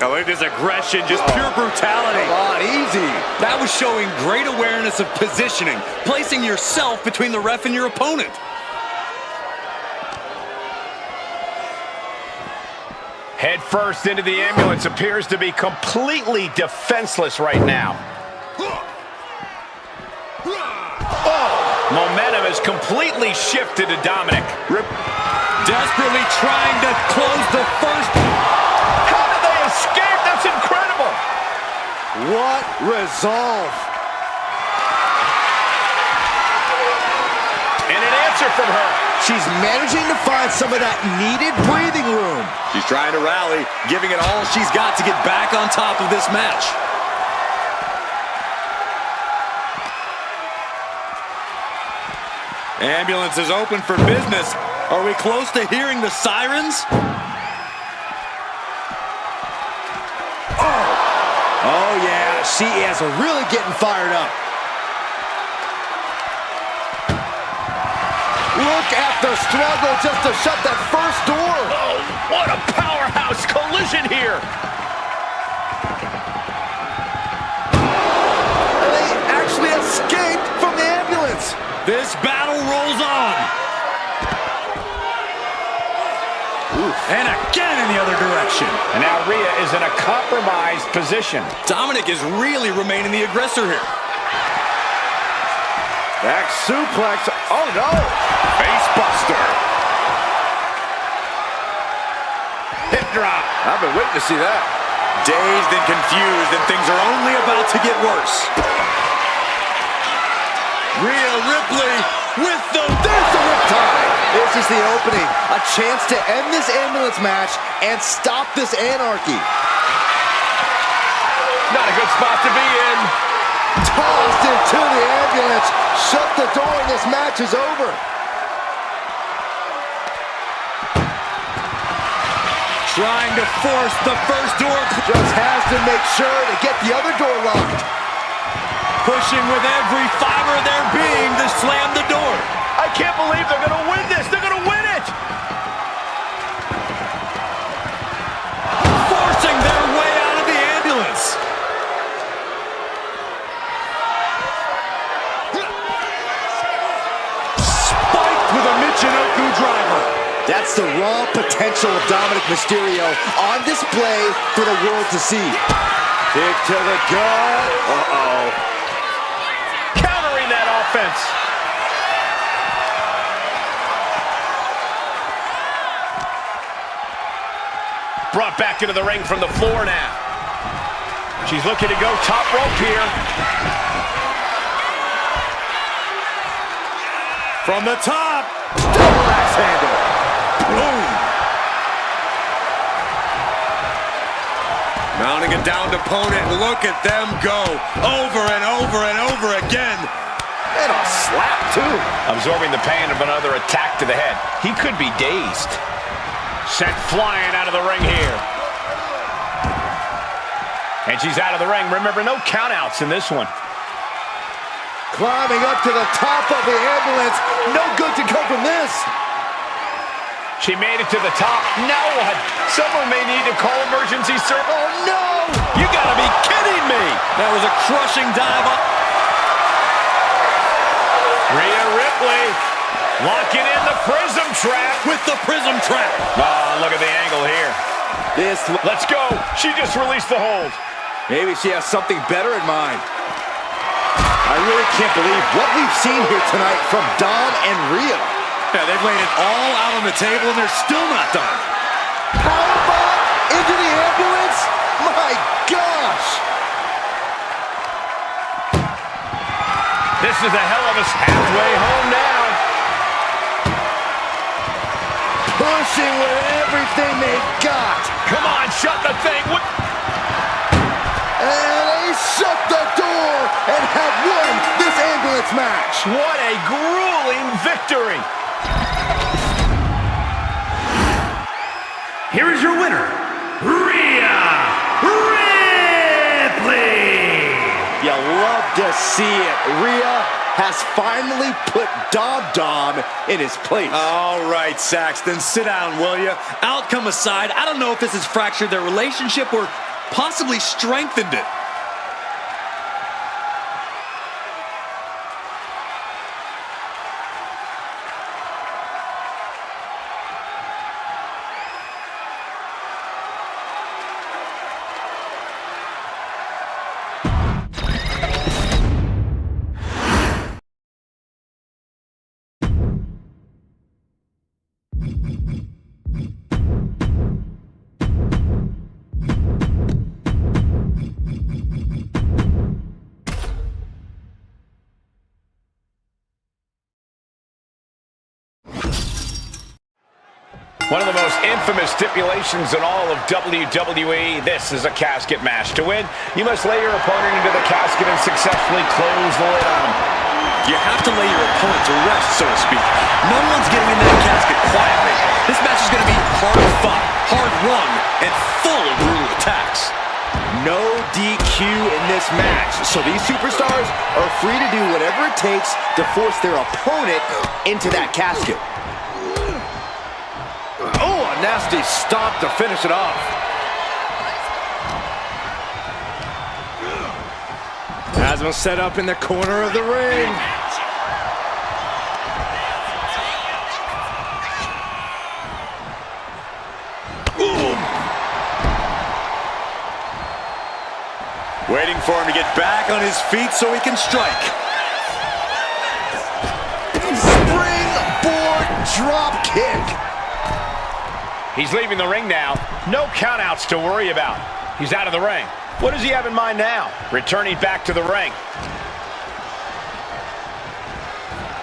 Oh, look at this aggression, just pure brutality. Come on, easy. That was showing great awareness of positioning, placing yourself between the ref and your opponent. Head first into the ambulance, appears to be completely defenseless right now. Oh, momentum has completely shifted to Dominic. Desperately trying to close the first. How did they escape? That's incredible. What resolve. And an answer from her. She's managing to find some of that needed breathing room. She's trying to rally, giving it all she's got to get back on top of this match. Ambulance is open for business. Are we close to hearing the sirens? Oh yeah, she is really getting fired up. Look at the struggle just to shut that first door. Oh, what a powerhouse collision here. And they actually escaped from the ambulance. This battle rolls on. Oof. And again in the other direction. And now Rhea is in a compromised position. Dominic is really remaining the aggressor here. Back suplex. Oh, no. Face buster. Hip drop. I've been waiting to see that. Dazed and confused, and things are only about to get worse. Rhea Ripley with the... There's the riptide. This is the opening. A chance to end this ambulance match and stop this anarchy. Not a good spot to be in. Tossed into the ambulance. Shut the door and this match is over. Trying to force the first door. Just has to make sure to get the other door locked. Pushing with every fiber of their being to slam the door. I can't believe they're going to win this. They're going to win it. Forcing their way out of the ambulance. Spiked with a Michinoku driver. That's the raw potential of Dominic Mysterio on display for the world to see. Kick to the gut. Uh-oh. Countering that offense. Brought back into the ring from the floor now. She's looking to go top rope here. From the top. Double axe handle. Boom. Mounting a downed opponent. Look at them go. Over and over and over again. And a slap, too. Absorbing the pain of another attack to the head. He could be dazed. Sent flying out of the ring here. And she's out of the ring. Remember, no countouts in this one. Climbing up to the top of the ambulance. No good to come from this. She made it to the top. Now what? Someone may need to call emergency service. Oh, no! You gotta be kidding me! That was a crushing dive up. Rhea Ripley locking in the prism trap. With the prism trap. Oh, look at the angle here. Let's go. She just released the hold. Maybe she has something better in mind. I really can't believe what we've seen here tonight from Dom and Rhea. Yeah, they've laid it all out on the table and they're still not done. Powerbomb into the ambulance? My gosh! This is a hell of a halfway home now. Pushing with everything they've got. Come on, shut the thing. And they shut the door and have won this ambulance match. What a grueling victory. Here is your winner, Rhea Ripley. You love to see it. Rhea has finally put Dom in his place. All right, Saxton, sit down, will you? Outcome aside, I don't know if this has fractured their relationship or possibly strengthened it. One of the most infamous stipulations in all of WWE. This is a casket match. To win, you must lay your opponent into the casket and successfully close the lid on him. You have to lay your opponent to rest, so to speak. No one's getting in that casket quietly. This match is going to be hard fought, hard won, and full of brutal attacks. No DQ in this match, so these superstars are free to do whatever it takes to force their opponent into that casket. Oh, a nasty stop to finish it off. Has him set up in the corner of the ring. Waiting for him to get back on his feet so he can strike. Springboard drop kick. He's leaving the ring now. No countouts to worry about. He's out of the ring. What does he have in mind now? Returning back to the ring.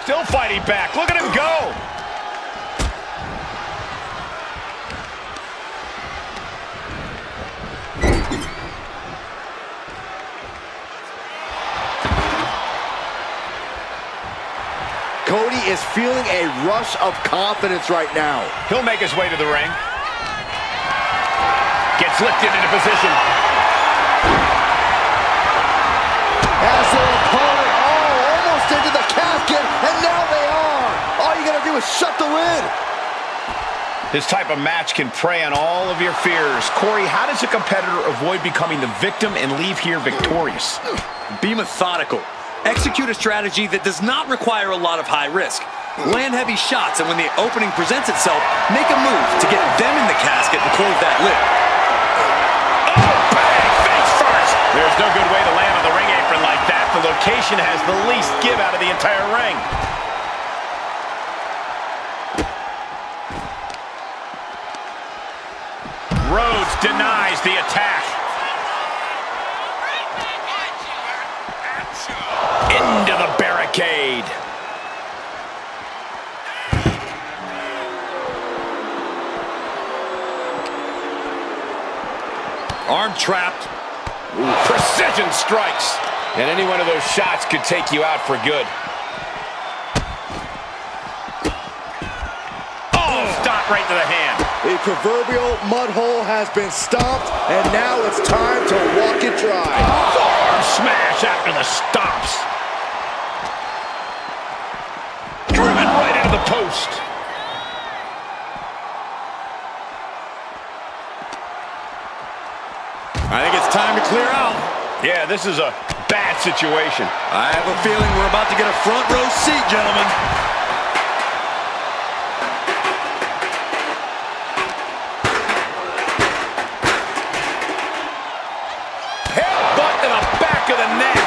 Still fighting back. Look at him go. Cody is feeling a rush of confidence right now. He'll make his way to the ring. Gets lifted into position. As their opponent, almost into the casket, and now they are. All you gotta do is shut the lid. This type of match can prey on all of your fears. Corey, how does a competitor avoid becoming the victim and leave here victorious? Be methodical. Execute a strategy that does not require a lot of high risk. Land heavy shots, and when the opening presents itself, make a move to get them in the casket and close that lid. Oh, bang! Face first! There's no good way to land on the ring apron like that. The location has the least give out of the entire ring. Rhodes denies the attack. Into the barricade. Arm trapped. Ooh, precision strikes. And any one of those shots could take you out for good. Oh, stop right to the hand. The proverbial mud hole has been stomped, and now it's time to walk it dry. Forearm smash after the stomps. Driven right into the post. I think it's time to clear out. Yeah, this is a bad situation. I have a feeling we're about to get a front row seat, gentlemen. Headbutt to the back of the neck.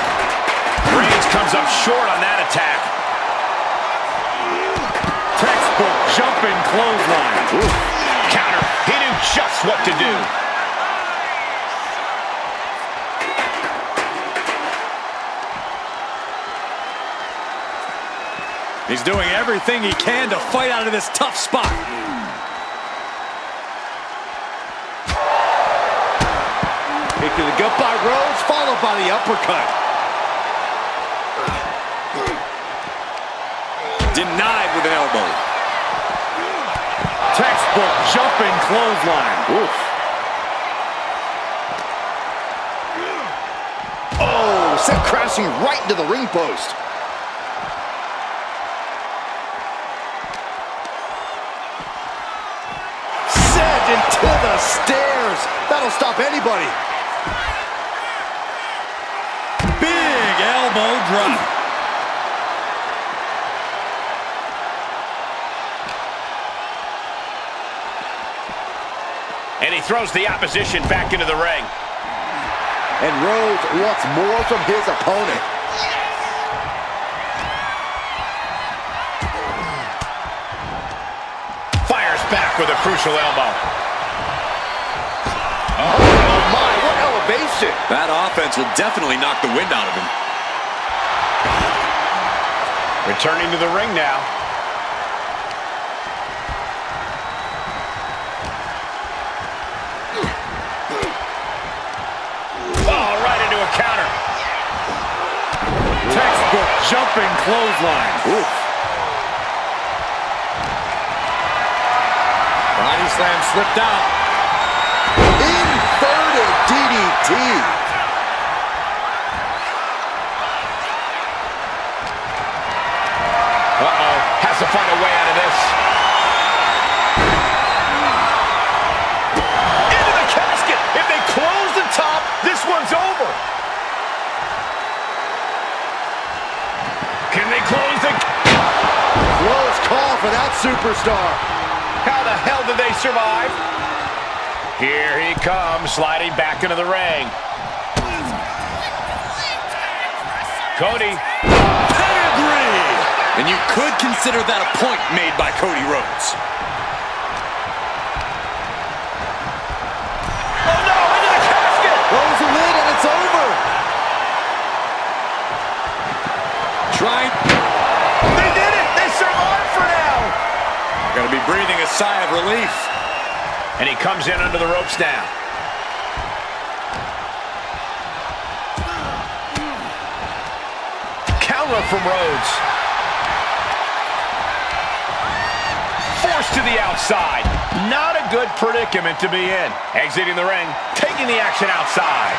Reigns comes up short on that attack. Textbook jumping clothesline. Ooh. Counter. He knew just what to do. He's doing everything he can to fight out of this tough spot. Kick to the gut by Rhodes, followed by the uppercut. Denied with an elbow. Textbook jumping clothesline. Oof. Oh, sent crashing right into the ring post. Sent into the stairs. That'll stop anybody. Big elbow drop. And he throws the opposition back into the ring. And Rhodes wants more from his opponent. Fires back with a crucial elbow. Oh my, what elevation. That offense will definitely knock the wind out of him. Returning to the ring now. Oh, right into a counter. Textbook jumping clothesline. Oof. Body slam slipped out. Inverted DDT. Uh-oh. Has to find a way out of this. Into the casket. If they close the top, this one's over. Can they close the... Close call for that superstar. How the hell did they survive? Here he comes, sliding back into the ring. Cody. Pedigree! And you could consider that a point made by Cody Rhodes. Oh no, into the casket! Close the lid and it's over. Trying. They did it! They survived for now! Gotta be breathing a sigh of relief. And he comes in under the ropes now. Counter from Rhodes. Forced to the outside. Not a good predicament to be in. Exiting the ring, taking the action outside.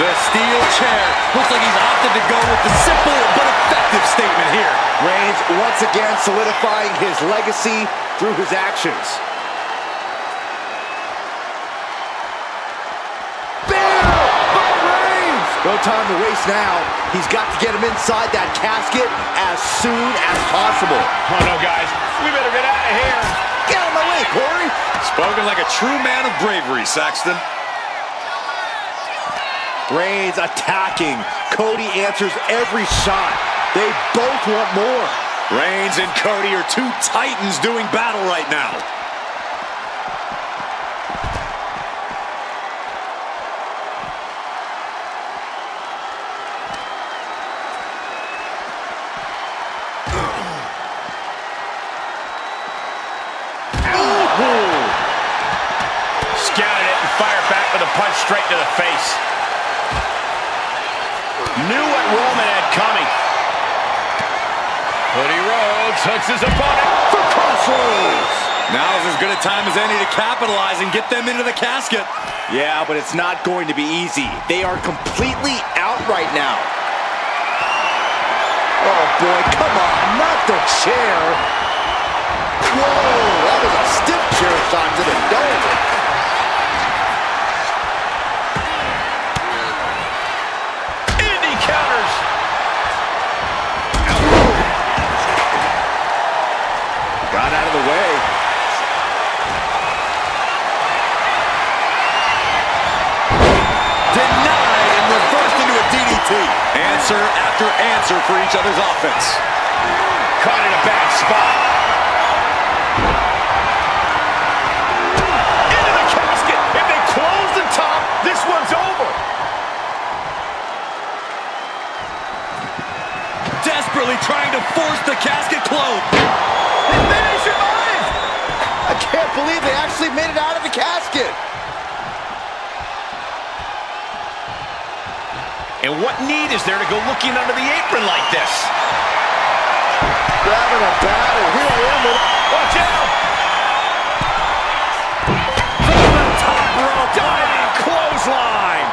The steel chair. Looks like he's opted to go with the simple but effective statement here. Reigns once again solidifying his legacy through his actions. Bam! By Reigns! No time to waste now. He's got to get him inside that casket as soon as possible. Oh no, guys. We better get out of here. Get out of my way, Corey! Spoken like a true man of bravery, Saxton. Reigns attacking. Cody answers every shot. They both want more. Reigns and Cody are two titans doing battle right now. Scouted it and fired back with a punch straight to the face. Knew what Roman had coming. Cody Rhodes hooks his opponent for crossroads. Now's as good a time as any to capitalize and get them into the casket. Yeah, but it's not going to be easy. They are completely out right now. Oh boy, come on, not the chair. Whoa, that was a stiff chair shot to the dome. Got out of the way. Denied and reversed into a DDT. Answer after answer for each other's offense. Caught in a bad spot. Into the casket. If they close the top, this one's over. Desperately trying to force the casket closed. They survived! I can't believe they actually made it out of the casket. And what need is there to go looking under the apron like this? Grabbing a battle. Here I am. Watch out! From the top rope, diving clothesline.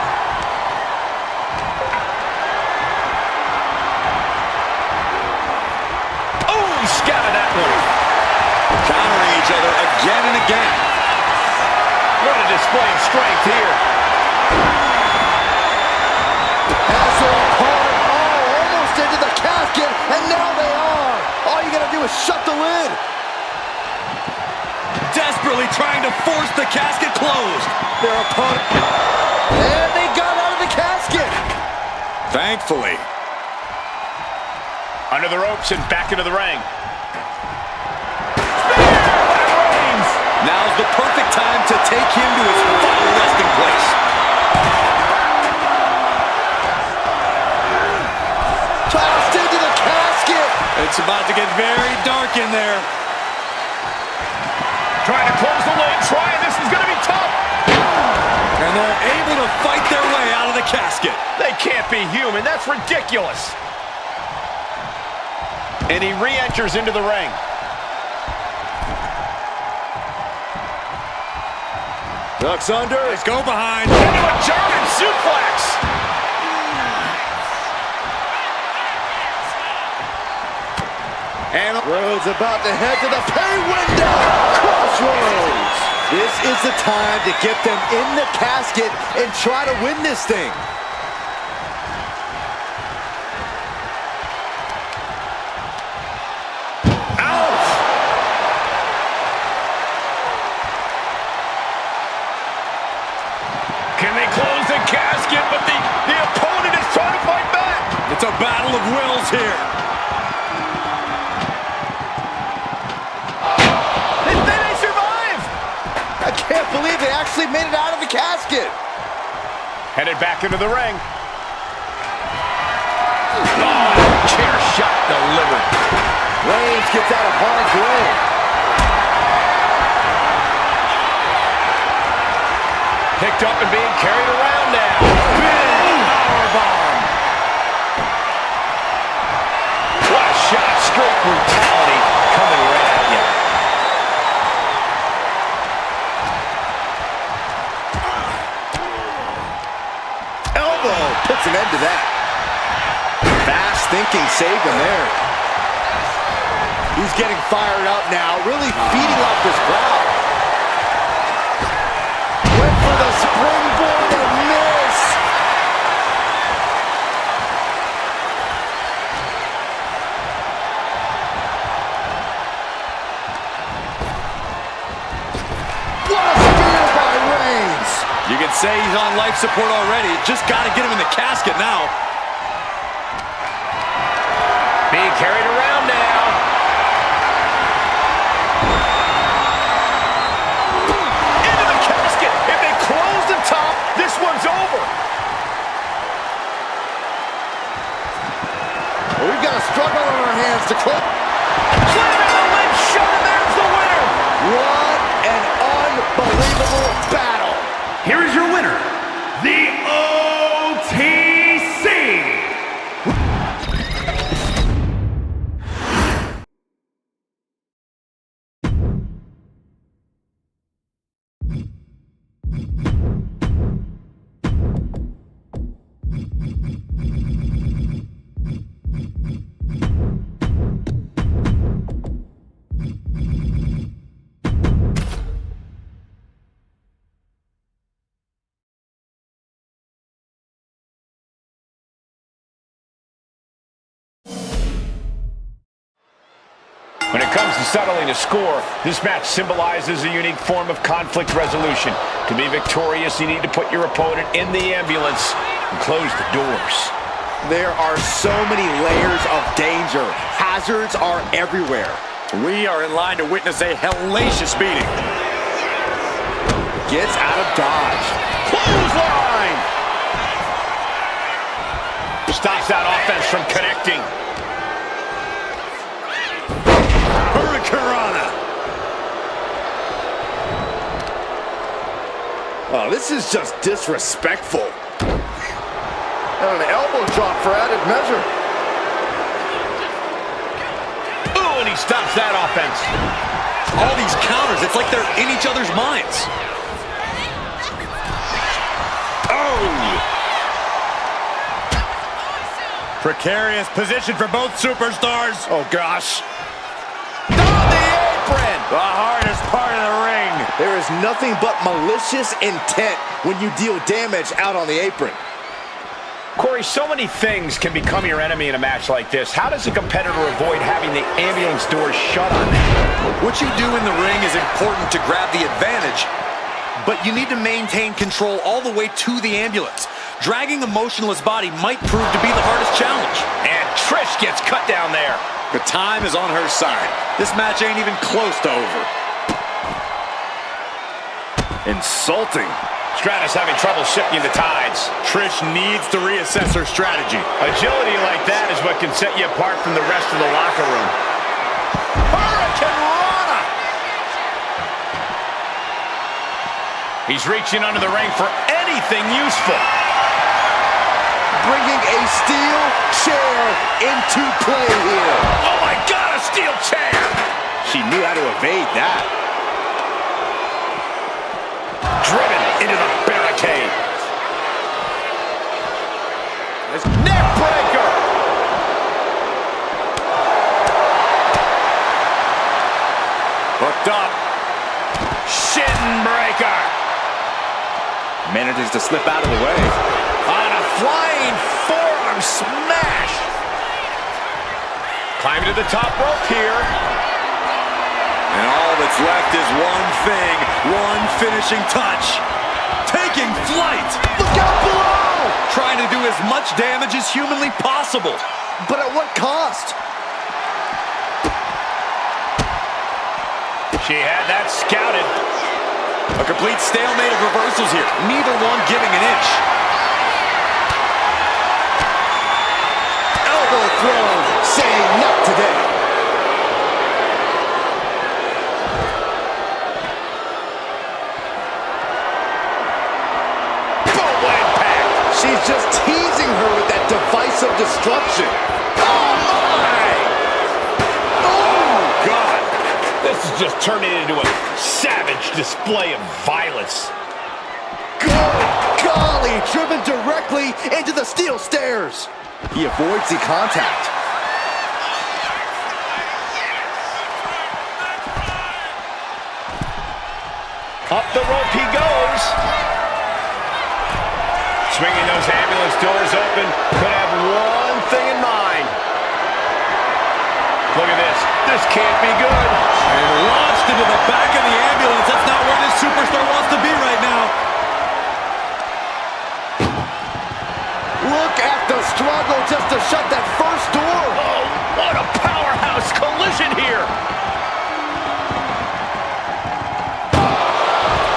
Oh, he scouted that one. Countering each other again and again. What a display of strength here. Has their opponent almost into the casket, and now they are. All you gotta do is shut the lid. Desperately trying to force the casket closed. Their opponent, and they got out of the casket. Thankfully. Under the ropes and back into the ring. Now's the perfect time to take him to his final resting place. Tossed into the casket. It's about to get very dark in there. Trying to close the lid, this is going to be tough. And they're able to fight their way out of the casket. They can't be human, that's ridiculous. And he re-enters into the ring. Ducks under. Let's go behind. Into a German suplex. And Rhodes about to head to the pay window. Crossroads. This is the time to get them in the casket and try to win this thing. Can they close the casket? But the opponent is trying to It's a battle of wills here. They survive! I can't believe they actually made it out of the casket. Headed back into the ring. Oh, chair shot delivered. Reigns gets out of harm's way. Picked up and being carried around now. Big powerbomb. What a shot. Straight brutality coming right at you. Elbow puts an end to that. Fast thinking saved him there. He's getting fired up now, really feeding off this crowd. Went for the springboard and miss. What a spear by Reigns. You can say he's on life support already. Just got to get him in the casket now. Being carried around now. Into the casket. If they close the top, this one's over. Well, we've got a struggle on our hands to close. Slamming the lid shut, and there's the winner. What an unbelievable battle. Here is your winner, the OTC. When it comes to settling a score, this match symbolizes a unique form of conflict resolution. To be victorious, you need to put your opponent in the ambulance and close the doors. There are so many layers of danger. Hazards are everywhere. We are in line to witness a hellacious beating. Gets out of dodge. Clothesline! Stops that offense from connecting. Hurricanrana. Oh, this is just disrespectful. And an elbow drop for added measure. Ooh, and he stops that offense. All these counters, it's like they're in each other's minds. Oh! Precarious position for both superstars. Oh, gosh. On the apron! The hardest part of the ring. There is nothing but malicious intent when you deal damage out on the apron. Corey, so many things can become your enemy in a match like this. How does a competitor avoid having the ambulance doors shut on them? What you do in the ring is important to grab the advantage, but you need to maintain control all the way to the ambulance. Dragging a motionless body might prove to be the hardest challenge. And Trish gets cut down there. The time is on her side. This match ain't even close to over. Insulting. Stratus having trouble shifting the tides. Trish needs to reassess her strategy. Agility like that is what can set you apart from the rest of the locker room. Hurricanrana! He's reaching under the ring for anything useful. Bringing a steel chair into play here. Oh my God, a steel chair! She knew how to evade that. Driven into the barricade. Neck breaker! Hooked up. Shin breaker. Manages to slip out of the way. On a flying forearm smash. Climbing to the top rope here. And all that's left is one thing, one finishing touch. Taking flight. Look out below! Trying to do as much much damage as humanly possible. But at what cost? She had that scouted. A complete stalemate of reversals here. Neither one giving an inch. Elbow throw, saying not today. Boom, impact. She's just teasing her with that device of destruction. Oh, my! Oh, God. This is just turning into a savage display of violence. Good golly, driven directly into the steel stairs. He avoids the contact. Up the rope he goes. Swinging those ambulance doors open. Could have one thing in mind. Look at this. This can't be good. And launched into the back of the ambulance. That's not where this superstar wants to be right now. Look at the struggle just to shut that first door. Oh, what a powerhouse collision here.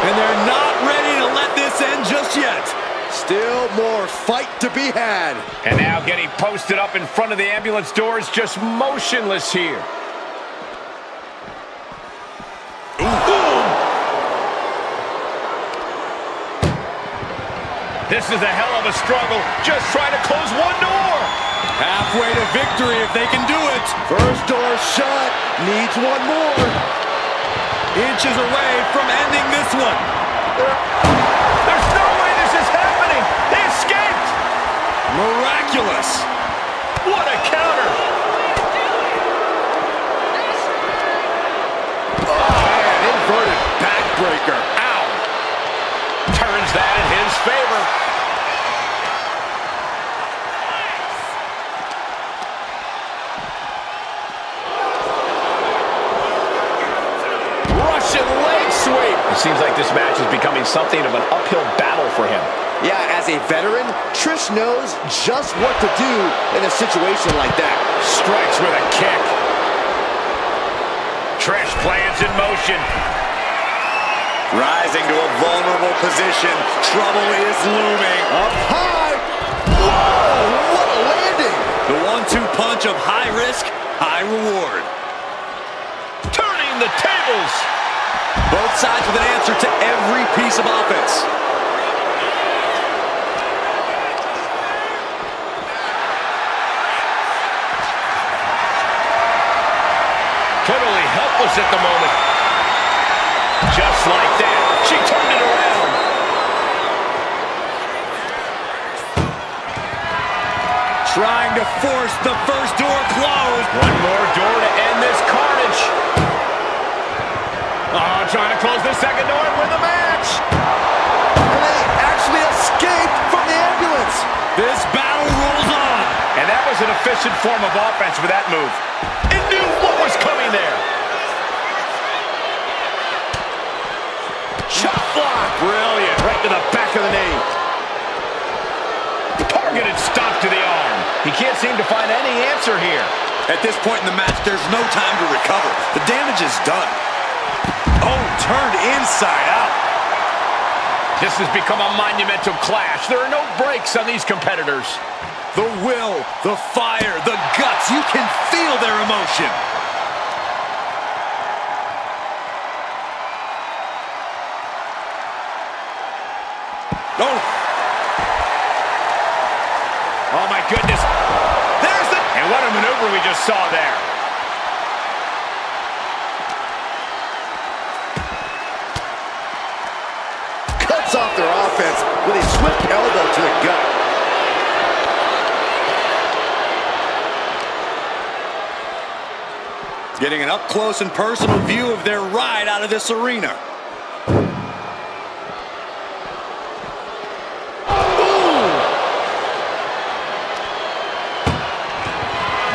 And they're not ready to let this end just yet. Still more fight to be had. And now getting posted up in front of the ambulance doors, just motionless here. This is a hell of a struggle, just trying to close one door. Halfway to victory if they can do it. First door shut, needs one more. Inches away from ending this one. There's no way this is happening. They escaped. Miraculous. What a counter. Oh, man, inverted backbreaker. Ow. Turns that in his favor. Russian leg sweep. It seems like this match is becoming something of an uphill battle for him. Yeah, as a veteran, Trish knows just what to do in a situation like that. Strikes with a kick. Trish plans in motion. Rising to a vulnerable position. Trouble is looming. Up high. Whoa, what a landing. The 1-2 punch of high risk, high reward. Turning the tables. Both sides with an answer to every piece of offense. Totally helpless at the moment. Just like that, she turned it around. Trying to force the first door closed. One more door to end this carnage. Oh, trying to close the second door and win the match. And they actually escaped from the ambulance. This battle rolls on. And that was an efficient form of offense with that move. It knew what was coming there. Shot block. Brilliant. Right to the back of the knee. Targeted stop to the arm. He can't seem to find any answer here. At this point in the match, there's no time to recover. The damage is done. Oh, turned inside out. This has become a monumental clash. There are no breaks on these competitors. The will, the fire, the guts. You can feel their emotion. Oh. Oh, my goodness. There's the... And what a maneuver we just saw there. Cuts off their offense with a swift elbow to the gut. Getting an up-close and personal view of their ride out of this arena.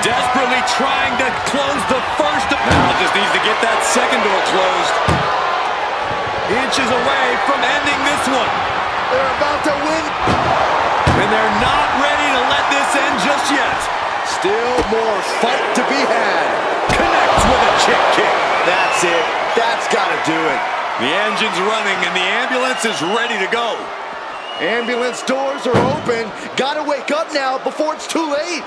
Desperately trying to close the first. Now just needs to get that second door closed. Inches away from ending this one. They're about to win. And they're not ready to let Still more fight to be had. Connects with a chip kick. That's it. That's got to do it. The engine's running and the ambulance is ready to go. Ambulance doors are open. Got to wake up now before it's too late.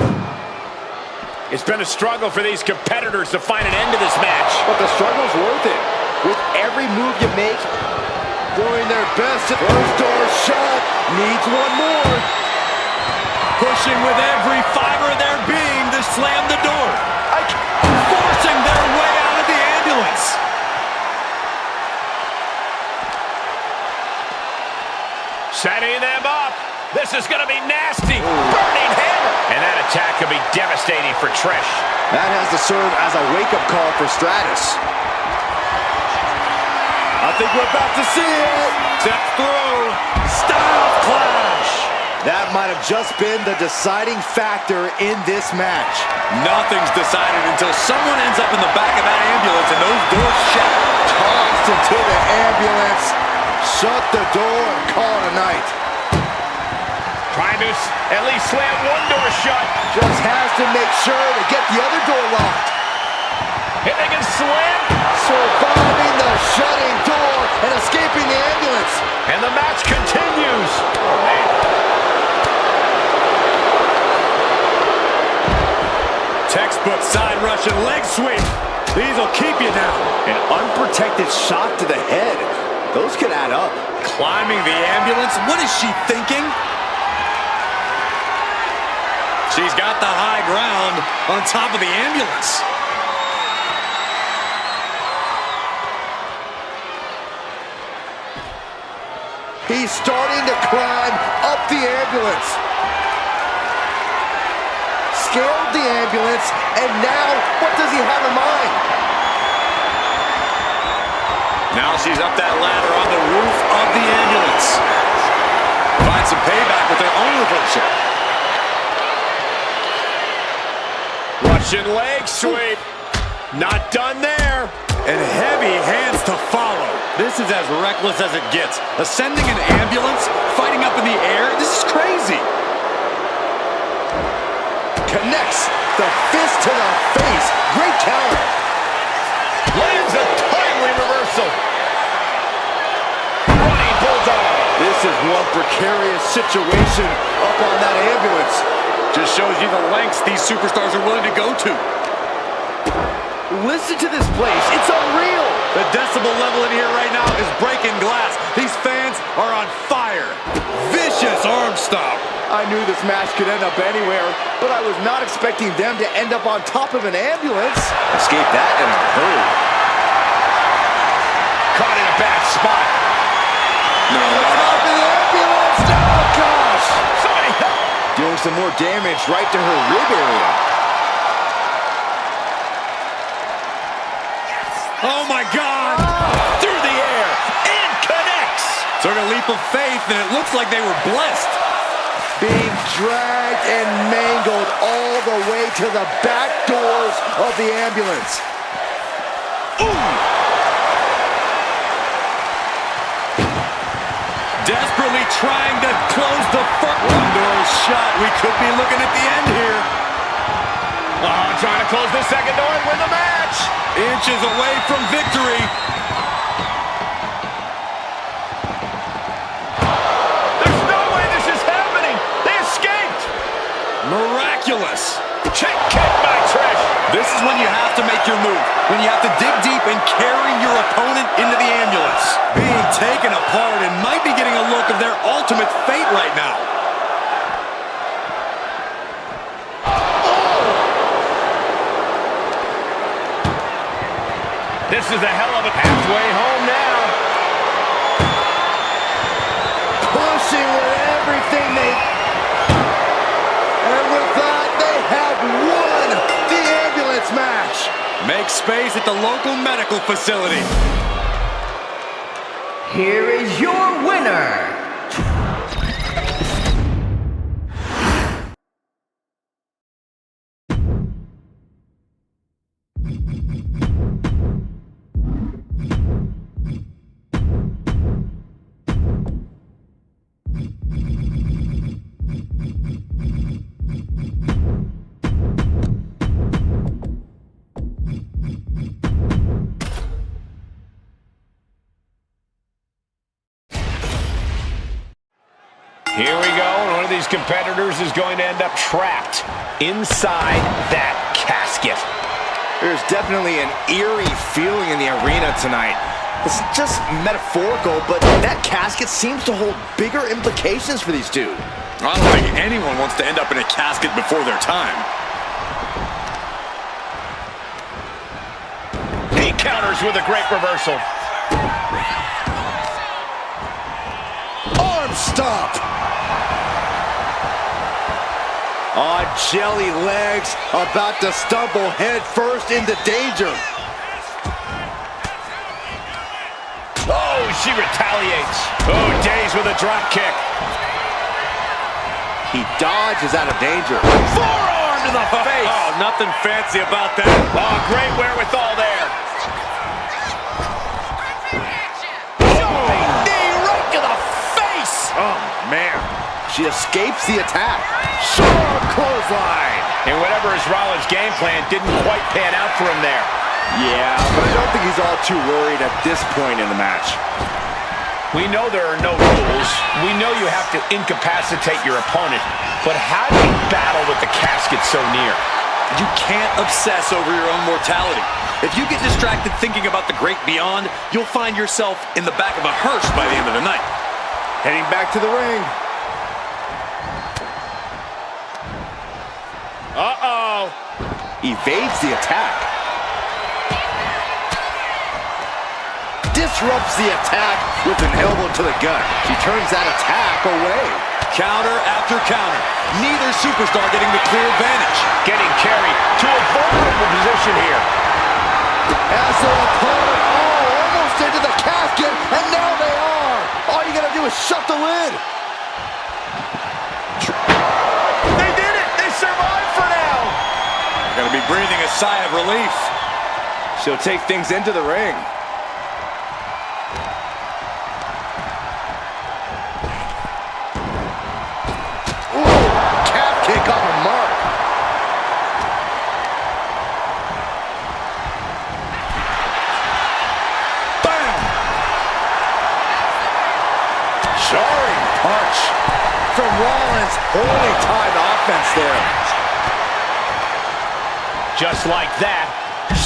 It's been a struggle for these competitors to find an end to this match. But the struggle's worth it. With every move you make, doing their best. First door shut. Needs one more. Pushing with every fiber of their being to slam the door. Forcing their way out of the ambulance. Setting them up. This is going to be nasty. Burning hammer. And that attack could be devastating for Trish. That has to serve as a wake-up call for Stratus. I think we're about to see it. Step through. Style clash. That might have just been the deciding factor in this match. Nothing's decided until someone ends up in the back of that ambulance and those doors shut. Tossed into the ambulance. Shut the door and call it a night. Trying to at least slam one door shut. Just has to make sure to get the other door locked. Hitting and slam. Surviving the shutting door and escaping the ambulance. And the match continues. Oh, man. Textbook side Russian leg sweep. These will keep you down. An unprotected shot to the head. Those could add up. Climbing the ambulance. What is she thinking? She's got the high ground on top of the ambulance. He's starting to climb up the ambulance. Scaled the ambulance, and now what does he have in mind? Now she's up that ladder on the roof of the ambulance. Find some payback with their own reversal. Russian leg sweep. Not done there. And heavy hands to follow. This is as reckless as it gets. Ascending an ambulance, fighting up in the air. This is crazy. Connects the fist to the face. Great counter. Lands a timely reversal. Running bulldog. This is one precarious situation up on that ambulance. Just shows you the lengths these superstars are willing to go to. Listen to this place. It's unreal. The decibel level in here right now is breaking glass. These fans are on fire. Vicious arm stomp. I knew this match could end up anywhere, but I was not expecting them to end up on top of an ambulance. Escaped that in a hurry. Caught in a bad spot. No, top of the ambulance. Oh, gosh. Somebody help. Doing some more damage right to her rib area. Oh my God! Through the air and connects. Took a leap of faith and it looks like they were blessed. Being dragged and mangled all the way to the back doors of the ambulance. Ooh! Desperately trying to close the front. One door is shut. We could be looking at the end here. Oh, trying to close the second door and win the match. Inches away from victory. There's no way this is happening. They escaped. Miraculous. Kick by Trish. This is when you have to make your move. When you have to dig deep and carry your opponent into the ambulance. Being taken apart and might be getting a look of their ultimate fate right now. This is a hell of a halfway home now. Pushing with everything they... And with that, they have won the ambulance match. Make space at the local medical facility. Here is your winner. One of these competitors is going to end up trapped inside that casket. There's definitely an eerie feeling in the arena tonight. It's just metaphorical, but that casket seems to hold bigger implications for these two. I don't think anyone wants to end up in a casket before their time. He counters with a great reversal. Arm stop! On jelly legs, about to stumble head first into danger. Oh, she retaliates. Oh, Days with a drop kick. He dodges out of danger. Forearm to the face. Oh, nothing fancy about that. Oh, great wherewithal there. Knee right to the face. Oh, man. She escapes the attack. Sharp clothesline. And whatever is Rollins' game plan didn't quite pan out for him there. Yeah, but I don't think he's all too worried at this point in the match. We know there are no rules. We know you have to incapacitate your opponent. But how do you battle with the casket so near? You can't obsess over your own mortality. If you get distracted thinking about the great beyond, you'll find yourself in the back of a hearse by the end of the night. Heading back to the ring. Uh-oh. Evades the attack. Disrupts the attack with an elbow to the gut. She turns that attack away. Counter after counter. Neither superstar getting the clear advantage. Getting carried to a vulnerable position here. As their opponent, almost into the casket, and now they are. All you gotta do is shut the lid. They did it! They survived for now! Gonna be breathing a sigh of relief. She'll take things into the ring. Kick off a mark. Bam! Jarring punch from Rollins. Only time offense there. Just like that,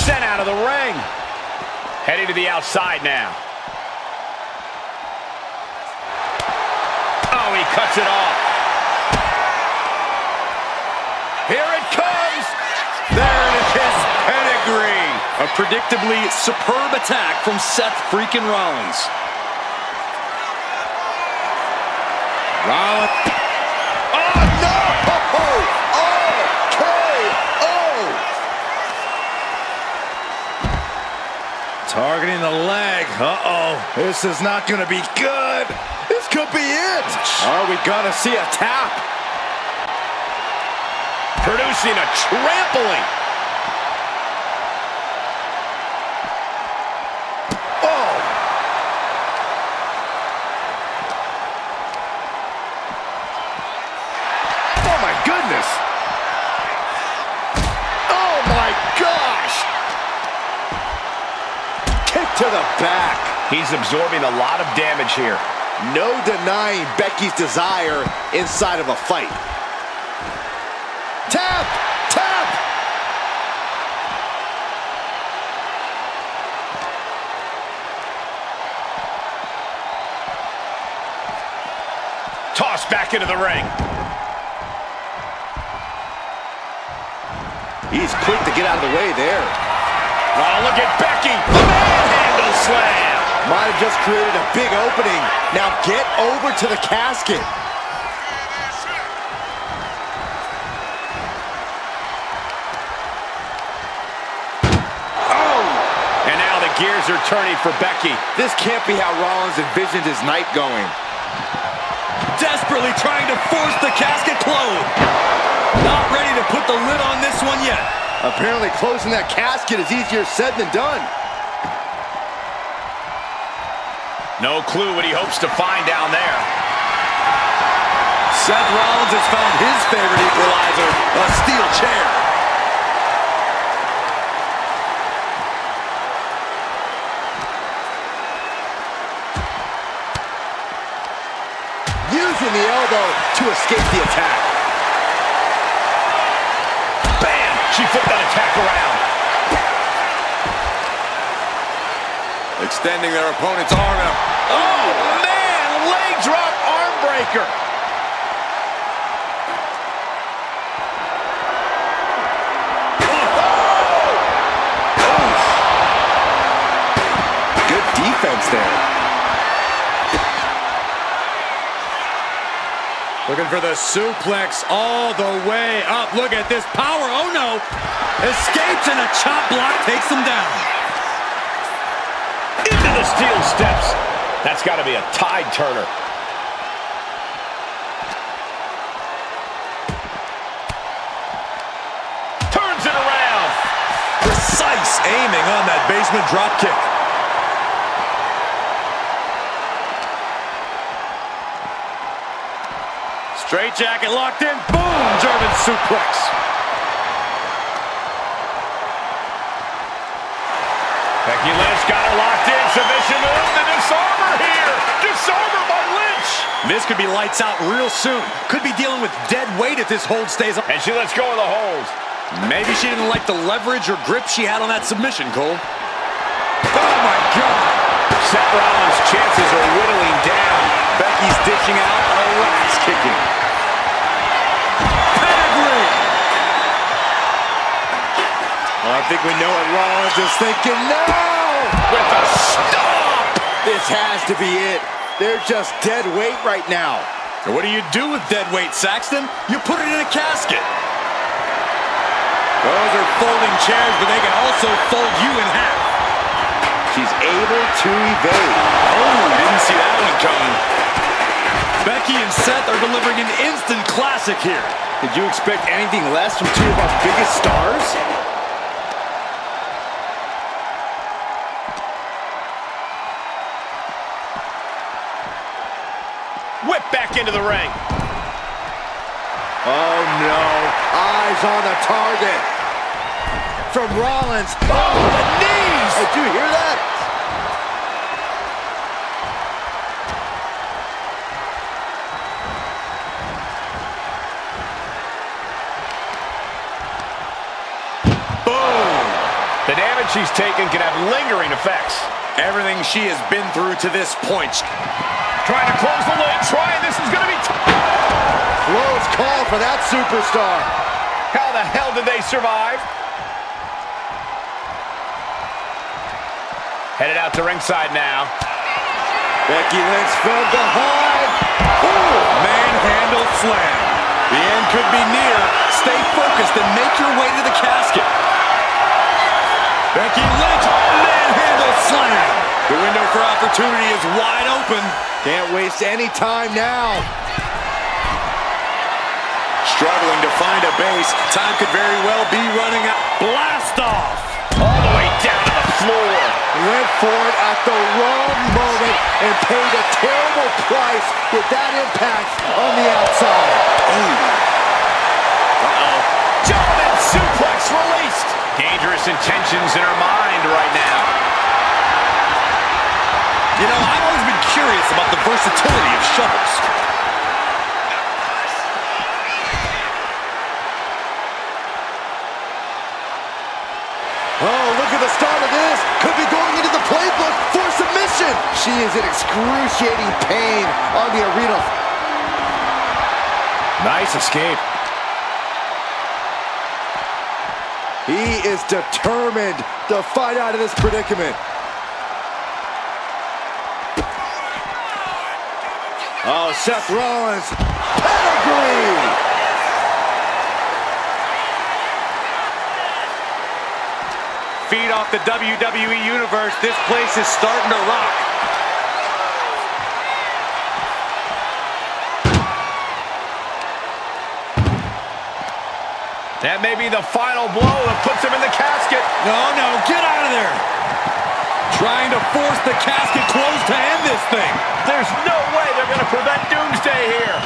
sent out of the ring. Heading to the outside now. Oh, he cuts it off. Here it comes! There it is, his pedigree. A predictably superb attack from Seth freaking Rollins. Rollins. Oh, no! Oh, KO! Targeting the leg. Uh-oh. This is not going to be good. This could be it. Are we going to see a tap? Producing a trampling. Oh! Oh my goodness! Oh my gosh! Kick to the back. He's absorbing a lot of damage here. No denying Becky's desire inside of a fight. Tap! Tap! Tossed back into the ring. He's quick to get out of the way there. Oh, look at Becky. The manhandle slam. Might have just created a big opening. Now get over to the casket. Gears are turning for Becky. This can't be how Rollins envisioned his night going. Desperately trying to force the casket closed. Not ready to put the lid on this one yet. Apparently closing that casket is easier said than done. No clue what he hopes to find down there. Seth Rollins has found his favorite equalizer, a steel chair. Using the elbow to to escape the attack. Bam! She flipped that attack around. Extending their opponent's arm out. Oh, man! Leg drop arm breaker. Good defense there. Looking for the suplex all the way up. Look at this power. Oh, no. Escapes and a chop block takes him down. Into the steel steps. That's got to be a tide turner. Turns it around. Precise aiming on that basement drop kick. Straight jacket locked in. Boom! German suplex. Becky Lynch got her locked in. Submission move. The disarmer here. Disarmer by Lynch. This could be lights out real soon. Could be dealing with dead weight if this hold stays up. And she lets go of the hold. Maybe she didn't like the leverage or grip she had on that submission, Cole. Oh, my God. Seth Rollins' chances are whittling down. Becky's dishing out a ass kicking. Pedigree. I think we know what Rollins is thinking. No! With a stomp. This has to be it. They're just dead weight right now. And what do you do with dead weight, Saxton? You put it in a casket. Those are folding chairs, but they can also fold you in half. She's able to evade. Oh, didn't see that one coming. Becky and Seth are delivering an instant classic here. Did you expect anything less from two of our biggest stars? Whip back into the ring. Oh no, eyes on the target. From Rollins. Oh, the knees! Did you hear that? Boom! The damage she's taken can have lingering effects. Everything she has been through to this point. Trying to close the lid. This is going to be Close call for that superstar. How the hell did they survive? Headed out to ringside now. Becky Lynch from behind. Ooh, manhandle slam. The end could be near. Stay focused and make your way to the casket. Becky Lynch, manhandle slam. The window for opportunity is wide open. Can't waste any time now. Struggling to find a base. Time could very well be running out. Blast off. All the way down to the floor. Went for it at the wrong moment and paid a terrible price with that impact on the outside. Uh-oh. German suplex released. Dangerous intentions in her mind right now. You know, I've always been curious about the versatility of shovels. Oh, look at the start of this. Could be going into the playbook for submission. She is in excruciating pain on the arena. Nice escape. He is determined to fight out of this predicament. Oh, Seth Rollins. Pedigree. Feed off the WWE Universe. This place is starting to rock. That may be the final blow that puts him in the casket. No, get out of there. Trying to force the casket closed to end this thing. There's no way they're going to prevent Doomsday here.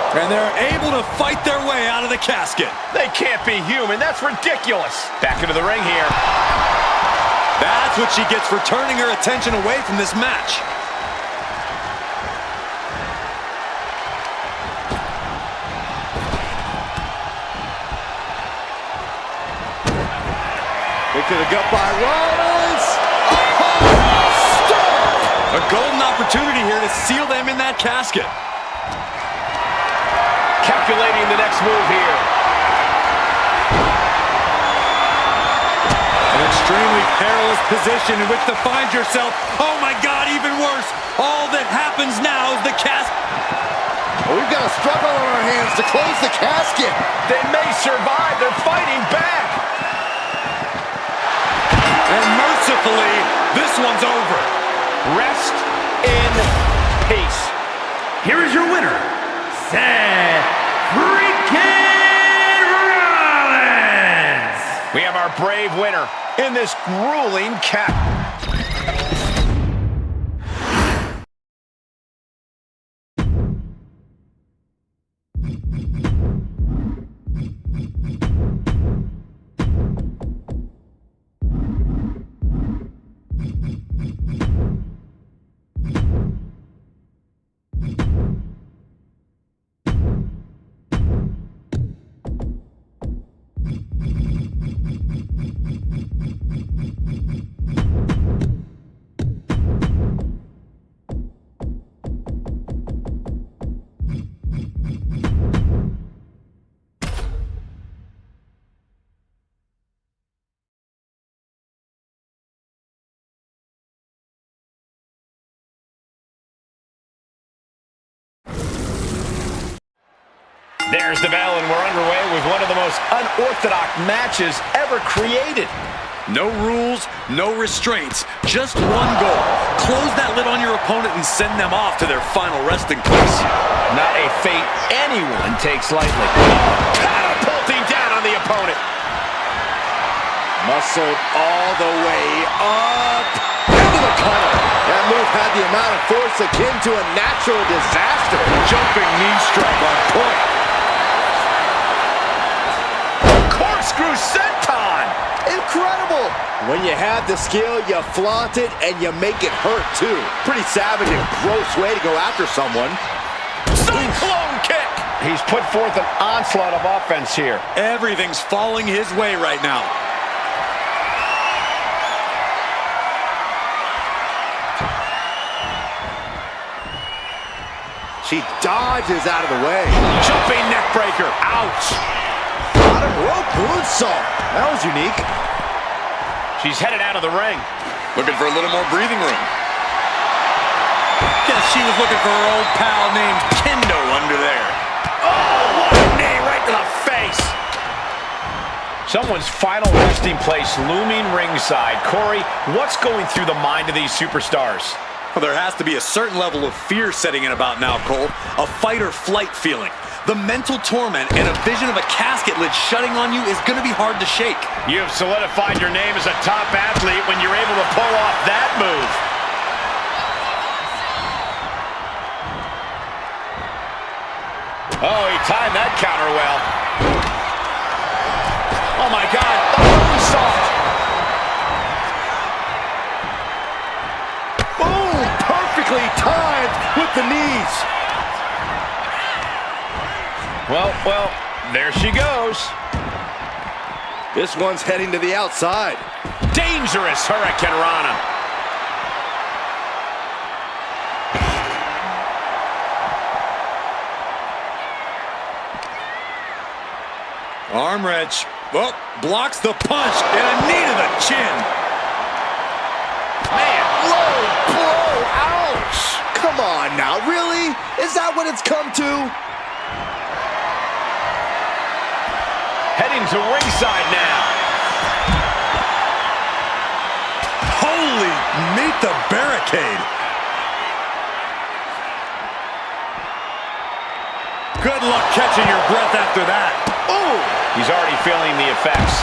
And they're able to fight their way out of the casket. They can't be human. That's ridiculous. Back into the ring here. That's what she gets for turning her attention away from this match. to the gut by Rollins. Stop! A golden opportunity here to seal them in that casket. Calculating the next move here. An extremely perilous position in which to find yourself. Oh my God, even worse. All that happens now is the casket. We've got a struggle on our hands to close the casket. They may survive. They're fighting back. And mercifully, this one's over. Rest in peace. Here is your winner, Seth freaking Rollins. We have our brave winner in this grueling cap. There's the bell, and we're underway with one of the most unorthodox matches ever created. No rules, no restraints, just one goal. Close that lid on your opponent and send them off to their final resting place. Not a fate anyone takes lightly. Catapulting down on the opponent. Muscled all the way up into the tunnel. That move had the amount of force akin to a natural disaster. Jumping knee strike on point. Corkscrew senton. Incredible! When you have the skill, you flaunt it and you make it hurt too. Pretty savage and gross way to go after someone. Cyclone kick. He's put forth an onslaught of offense here. Everything's falling his way right now. She dodges out of the way. Jumping neck breaker. Ouch. Bottom rope moonsault. That was unique. She's headed out of the ring. Looking for a little more breathing room. Guess she was looking for her old pal named Kendo under there. Oh, what a knee right to the face. Someone's final resting place looming ringside. Corey, what's going through the mind of these superstars? Well, there has to be a certain level of fear setting in about now, Cole. A fight or flight feeling. The mental torment and a vision of a casket lid shutting on you is going to be hard to shake. You have solidified your name as a top athlete when you're able to pull off that move. Oh, he timed that counter well. Oh my God, the moonsault. Boom! Perfectly timed with the knees. Well, there she goes. This one's heading to the outside. Dangerous Hurricane Rana. Arm wrench. Oh, blocks the punch and a knee to the chin. Man, Low blow. Ouch! Come on now, really? Is that what it's come to? heading to ringside now. Holy, meet the barricade. Good luck catching your breath after that. Ooh, he's already feeling the effects.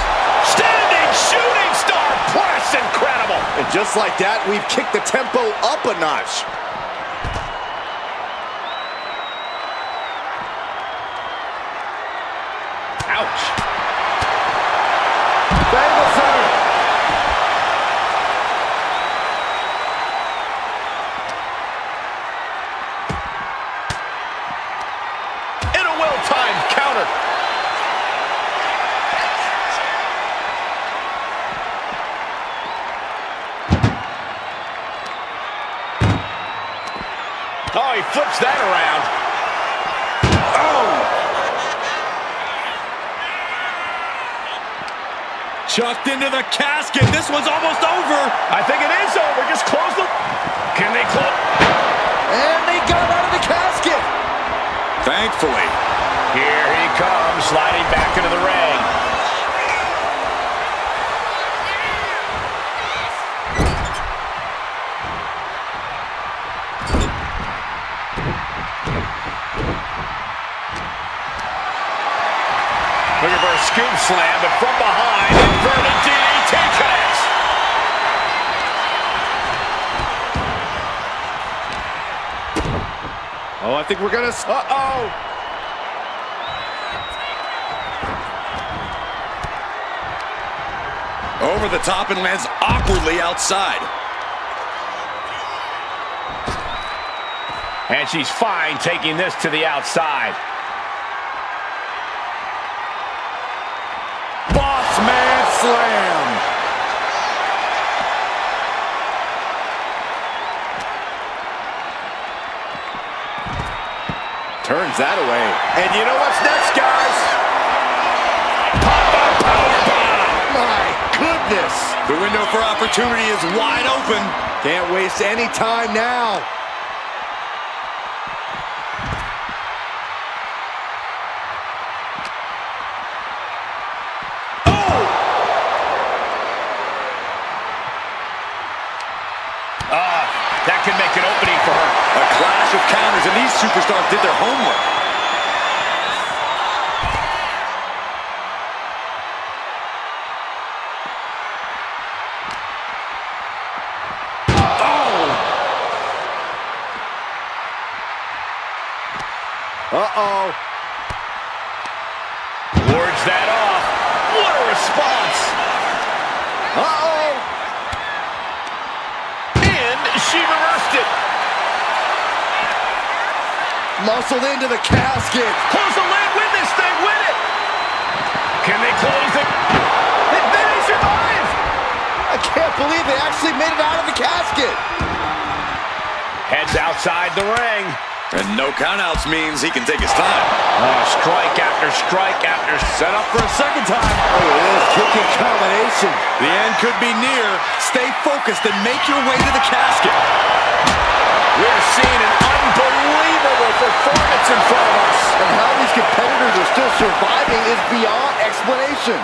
Standing shooting star press, incredible. And just like that, we've kicked the tempo up a notch. Ouch. Bangles center. In a well-timed counter. flips that around. Oh! Chucked into the casket. This one's almost over. I think it is over. Just close the... Can they close? And they got out of the casket. Thankfully. Here he comes, sliding back into the ring. Looking for a scoop slam, but from behind, inverted DDT connects. Oh, I think we're gonna... Uh-oh! Over the top and lands awkwardly outside. And she's fine taking this to the outside. Boss man slam! Turns that away. And you know what's next, guys? Pop-up powerbomb! My goodness! The window for opportunity is wide open. Can't waste any time now. That could make an opening for her. A clash of counters, and these superstars did their homework. Uh-oh. Wards that off. What a response. Uh-oh. And she reversed it. Muscled into the casket. Close the lid, win this thing, win it. Can they close it? Did they survive? I can't believe they actually made it out of the casket. Heads outside the ring. And no countouts means he can take his time. Strike after strike after. Set up for a second time. Oh, it is kicking combination. The end could be near. Stay focused and make your way to the casket. We're seeing an unbelievable performance in front of us. And how these competitors are still surviving is beyond explanation.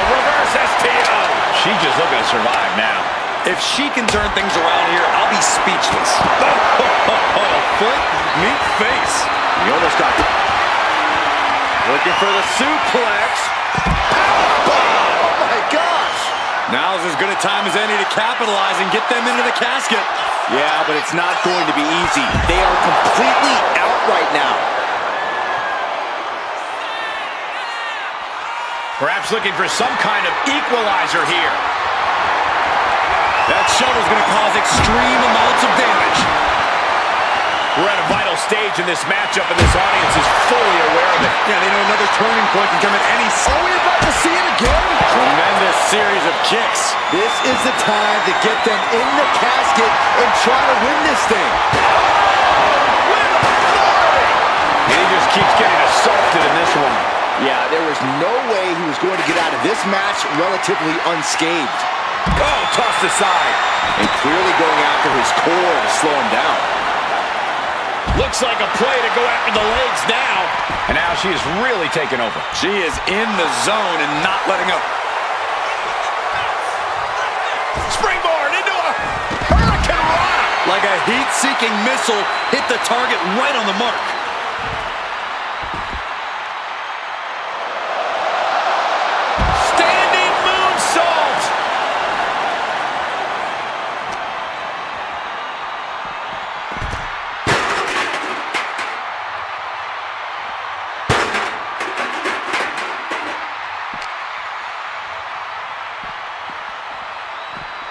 Reverse STO. She's just looking to survive now. If she can turn things around here, I'll be speechless. Foot, meet face. He almost got it. Looking for the suplex. Oh my gosh. Now's as good a time as any to capitalize and get them into the casket. Yeah, but it's not going to be easy. They are completely out right now. Perhaps looking for some kind of equalizer here. That shovel's going to cause extreme amounts of damage. We're at a vital stage in this matchup, and this audience is fully aware of it. Yeah, they know another turning point can come at any... Are we about to see it again? Tremendous series of kicks. This is the time to get them in the casket and try to win this thing. And he just keeps getting assaulted in this one. Yeah, there was no way he was going to get out of this match relatively unscathed. Oh, tossed aside. And clearly going after his core to slow him down. Looks like a play to go after the legs now. And now she is really taking over. She is in the zone and not letting up. Springboard into a hurricane rana. Like a heat-seeking missile, hit the target right on the mark. Standing moonsault.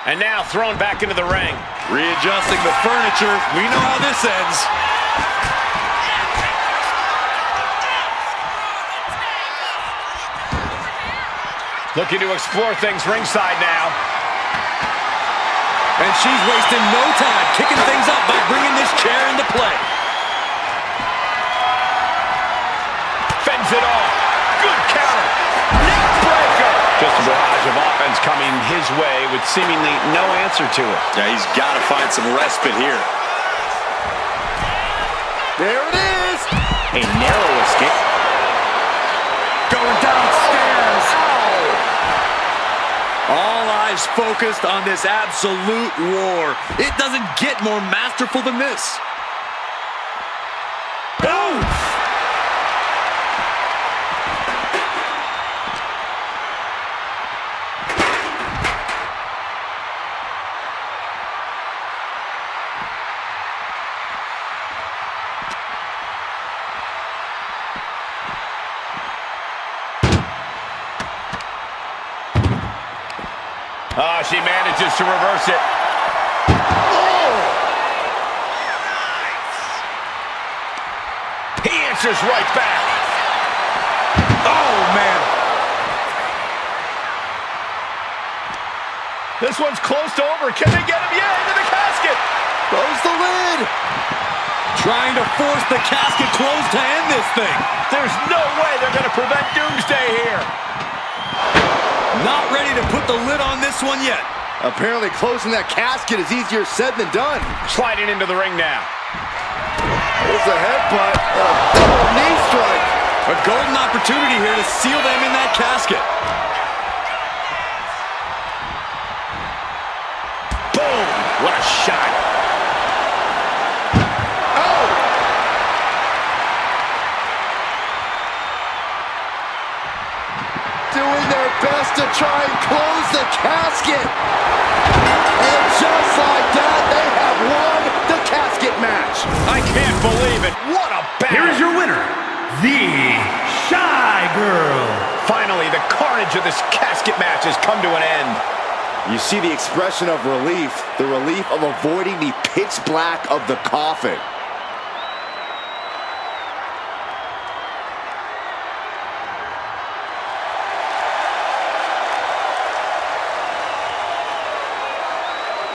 And now thrown back into the ring. Readjusting the furniture. We know how this ends. Looking to explore things ringside now. And And she's wasting no time kicking things up by bringing this chair into play. Fends it off. Good counter. Neck breaker. Just a barrage of offense coming his way with seemingly no answer to it. Yeah, he's got to find some respite here. There it is. A narrow escape. Going downstairs. All eyes focused on this absolute war. It doesn't get more masterful than this. Boom! Oh, she manages to reverse it. Oh! He answers right back. Oh, man. This one's close to over. Can they get him? Yeah, into the casket. Close the lid. Trying to force the casket closed to end this thing. There's no way they're going to prevent doomsday here. Not ready to put the lid on this one yet. Apparently closing that casket is easier said than done. Sliding into the ring now. There's a headbutt and a double knee strike. A golden opportunity here to seal them in that casket. Boom! What a shot. Oh! Doing their best to try and close the casket. And just like that, they have won the casket match. I can't believe it. What a battle. Here is your winner, the Shy Girl. Finally, the carnage of this casket match has come to an end. You see the expression of relief, the relief of avoiding the pitch black of the coffin.